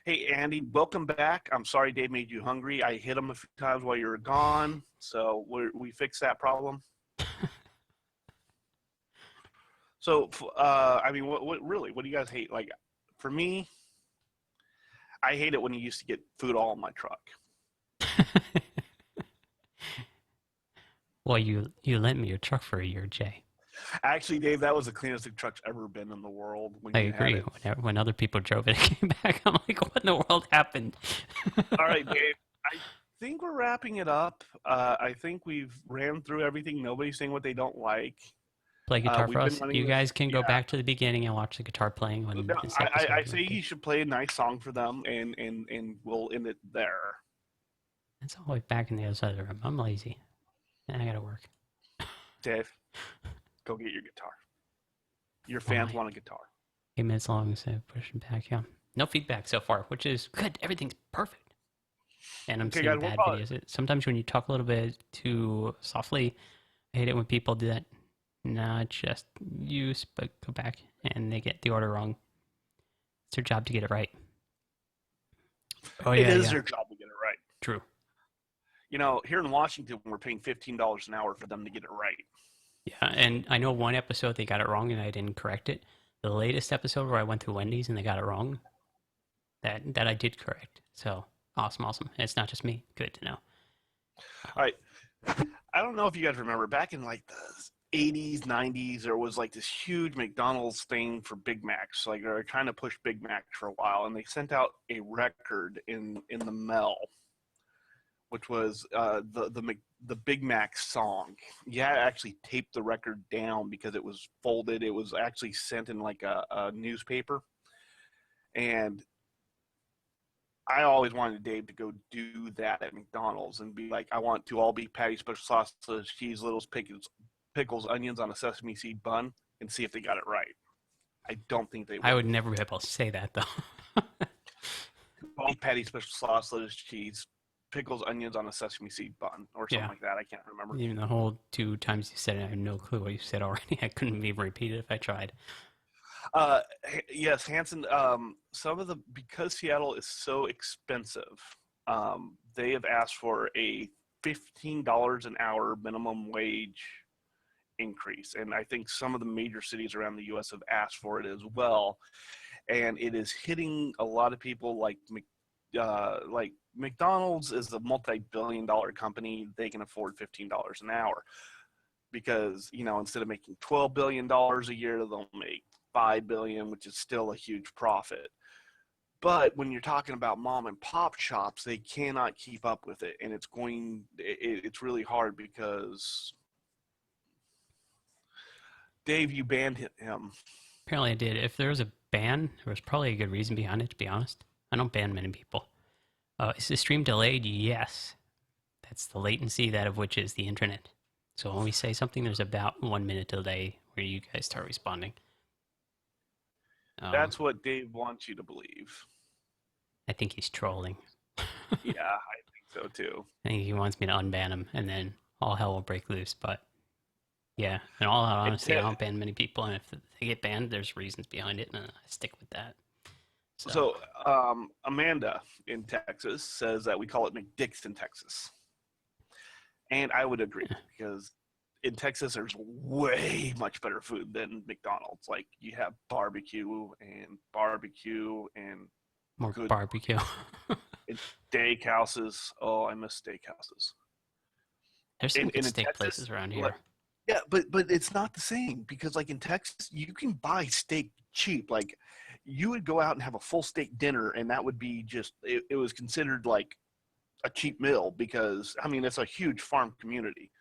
Hey, Andy, welcome back. I'm sorry Dave made you hungry. I hit him a few times while you were gone, so we fixed that problem. So, I mean, what do you guys hate? Like, for me, I hate it when you used to get food all in my truck. Well, you lent me your truck for a year, Jay. Actually, Dave, that was the cleanest the truck's ever been in the world. When I you agree. Had it. When other people drove it, it came back. I'm like, what in the world happened? All right, Dave. I think we're wrapping it up. I think we've ran through everything. Nobody's saying what they don't like. Play guitar We've for been us. running You this- guys can go yeah. back to the beginning and watch the guitar playing when No, this episode. I say you should play a nice song for them, and we'll end it there. It's all the way back in the other side of the room. I'm lazy. And I gotta work. Dave, go get your guitar. Your fans want a guitar. 8 minutes long, so pushing back. Yeah. No feedback so far, which is good. Everything's perfect. And I'm seeing guys, bad videos. Sometimes when you talk a little bit too softly, I hate it when people do that. Not just use, but go back and they get the order wrong. It's their job to get it right. Oh, It is their job to get it right. True. You know, here in Washington, we're paying $15 an hour for them to get it right. Yeah, and I know one episode they got it wrong and I didn't correct it. The latest episode where I went to Wendy's and they got it wrong, that I did correct. So awesome. It's not just me. Good to know. All right. I don't know if you guys remember back in like the 80s, 90s, there was like this huge McDonald's thing for Big Macs. Like they were trying to push Big Macs for a while, and they sent out a record in the mail, which was the Big Mac song. You had to actually tape the record down because it was folded. It was actually sent in like a newspaper. And I always wanted Dave to go do that at McDonald's and be like, I want to all beef patty, special sauce, cheese, littles, pickles, onions on a sesame seed bun, and see if they got it right. I don't think they would. I would never be able to say that, though. Beef patty, special sauce, lettuce, cheese, pickles, onions on a sesame seed bun, or something like that. I can't remember. Even the whole 2 times you said it, I have no clue what you said already. I couldn't even repeat it if I tried. Yes, Hanson. Because Seattle is so expensive, they have asked for a $15 an hour minimum wage increase, and I think some of the major cities around the U.S. have asked for it as well. And it is hitting a lot of people like McDonald's is a multi-billion-dollar company. They can afford $15 an hour because, you know, instead of making $12 billion a year, they'll make $5 billion, which is still a huge profit. But when you're talking about mom and pop shops, they cannot keep up with it, and it's really hard because Dave, you banned him. Apparently I did. If there was a ban, there was probably a good reason behind it, to be honest. I don't ban many people. Is the stream delayed? Yes. That's the latency, that of which is the internet. So when we say something, there's about 1 minute delay where you guys start responding. That's what Dave wants you to believe. I think he's trolling. Yeah, I think so too. I think he wants me to unban him, and then all hell will break loose. But yeah, in all honesty, I don't ban many people, and if they get banned, there's reasons behind it, and I stick with that. So Amanda in Texas says that we call it McDick's in Texas. And I would agree, because in Texas, there's way much better food than McDonald's. Like, you have barbecue and more good barbecue. And steakhouses. Oh, I miss steakhouses. There's some good steak places around here. Yeah, but it's not the same, because like in Texas, you can buy steak cheap. Like, you would go out and have a full steak dinner, and that would be just it was considered like a cheap meal, because I mean it's a huge farm community.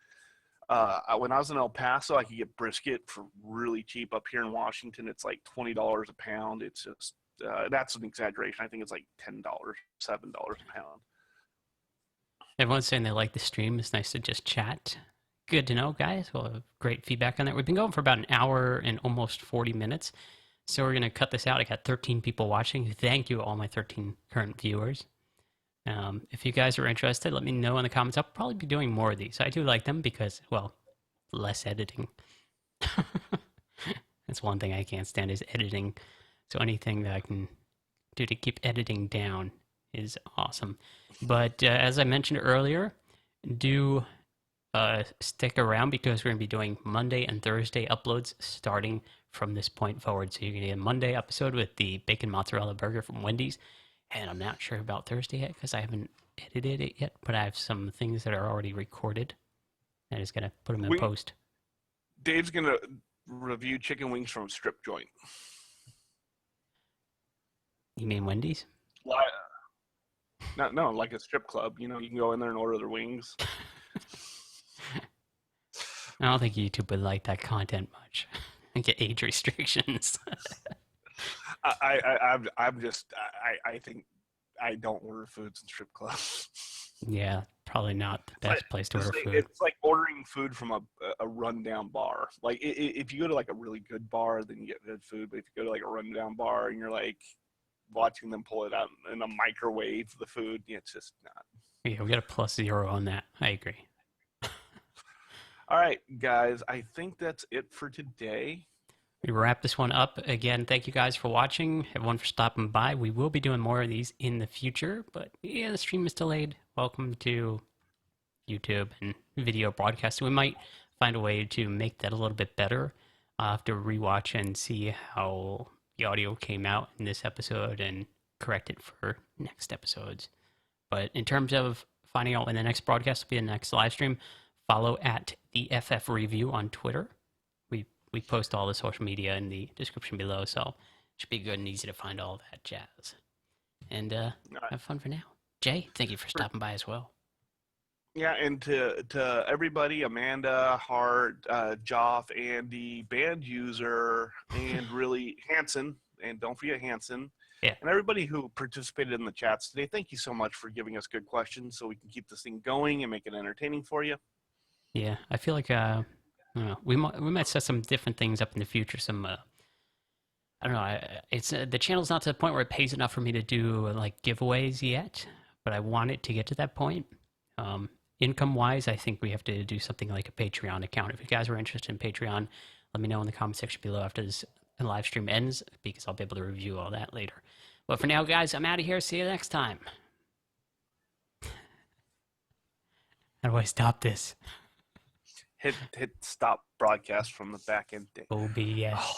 When I was in El Paso, I could get brisket for really cheap. Up here in Washington, it's like $20 a pound. It's just that's an exaggeration. I think it's like $10, $7 a pound. Everyone's saying they like the stream. It's nice to just chat. Good to know, guys. Well, great feedback on that. We've been going for about an hour and almost 40 minutes. So we're going to cut this out. I got 13 people watching. Thank you, all my 13 current viewers. If you guys are interested, let me know in the comments. I'll probably be doing more of these. I do like them because, well, less editing. That's one thing I can't stand is editing. So anything that I can do to keep editing down is awesome. But as I mentioned earlier, do stick around, because we're going to be doing Monday and Thursday uploads starting from this point forward. So you're going to get a Monday episode with the bacon mozzarella burger from Wendy's. And I'm not sure about Thursday yet because I haven't edited it yet, but I have some things that are already recorded. I'm just going to put them in post. Dave's going to review chicken wings from a strip joint. You mean Wendy's? No, like a strip club. You know, you can go in there and order their wings. I don't think YouTube would like that content much. I get age restrictions. I think I don't order foods in strip clubs. Yeah, probably not the best place to order food. It's like ordering food from a rundown bar. Like, if you go to like a really good bar, then you get good food. But if you go to like a rundown bar and you're like watching them pull it out in a microwave, the food, it's just not. Yeah, we got a +0 on that. I agree. All right, guys, I think that's it for today. We wrap this one up. Again, thank you guys for watching, everyone for stopping by. We will be doing more of these in the future, but yeah, the stream is delayed. Welcome to YouTube and video broadcasting. We might find a way to make that a little bit better. I'll have to rewatch and see how the audio came out in this episode and correct it for next episodes. But in terms of finding out when the next broadcast will be, the next live stream, follow at TheFastFoodReview on Twitter. We post all the social media in the description below, so it should be good and easy to find all that jazz. And have fun for now. Jay, thank you for stopping by as well. Yeah, and to everybody, Amanda, Hart, Joff, Andy, band user, and really Hanson, and don't forget Hanson, yeah, and everybody who participated in the chats today, thank you so much for giving us good questions so we can keep this thing going and make it entertaining for you. Yeah, I feel like I don't know. We might set some different things up in the future. Some I don't know. It's the channel's not to the point where it pays enough for me to do like giveaways yet, but I want it to get to that point. Income wise, I think we have to do something like a Patreon account. If you guys are interested in Patreon, let me know in the comment section below after this live stream ends, because I'll be able to review all that later. But for now, guys, I'm out of here. See you next time. How do I stop this? Hit stop broadcast from the back end. OBS.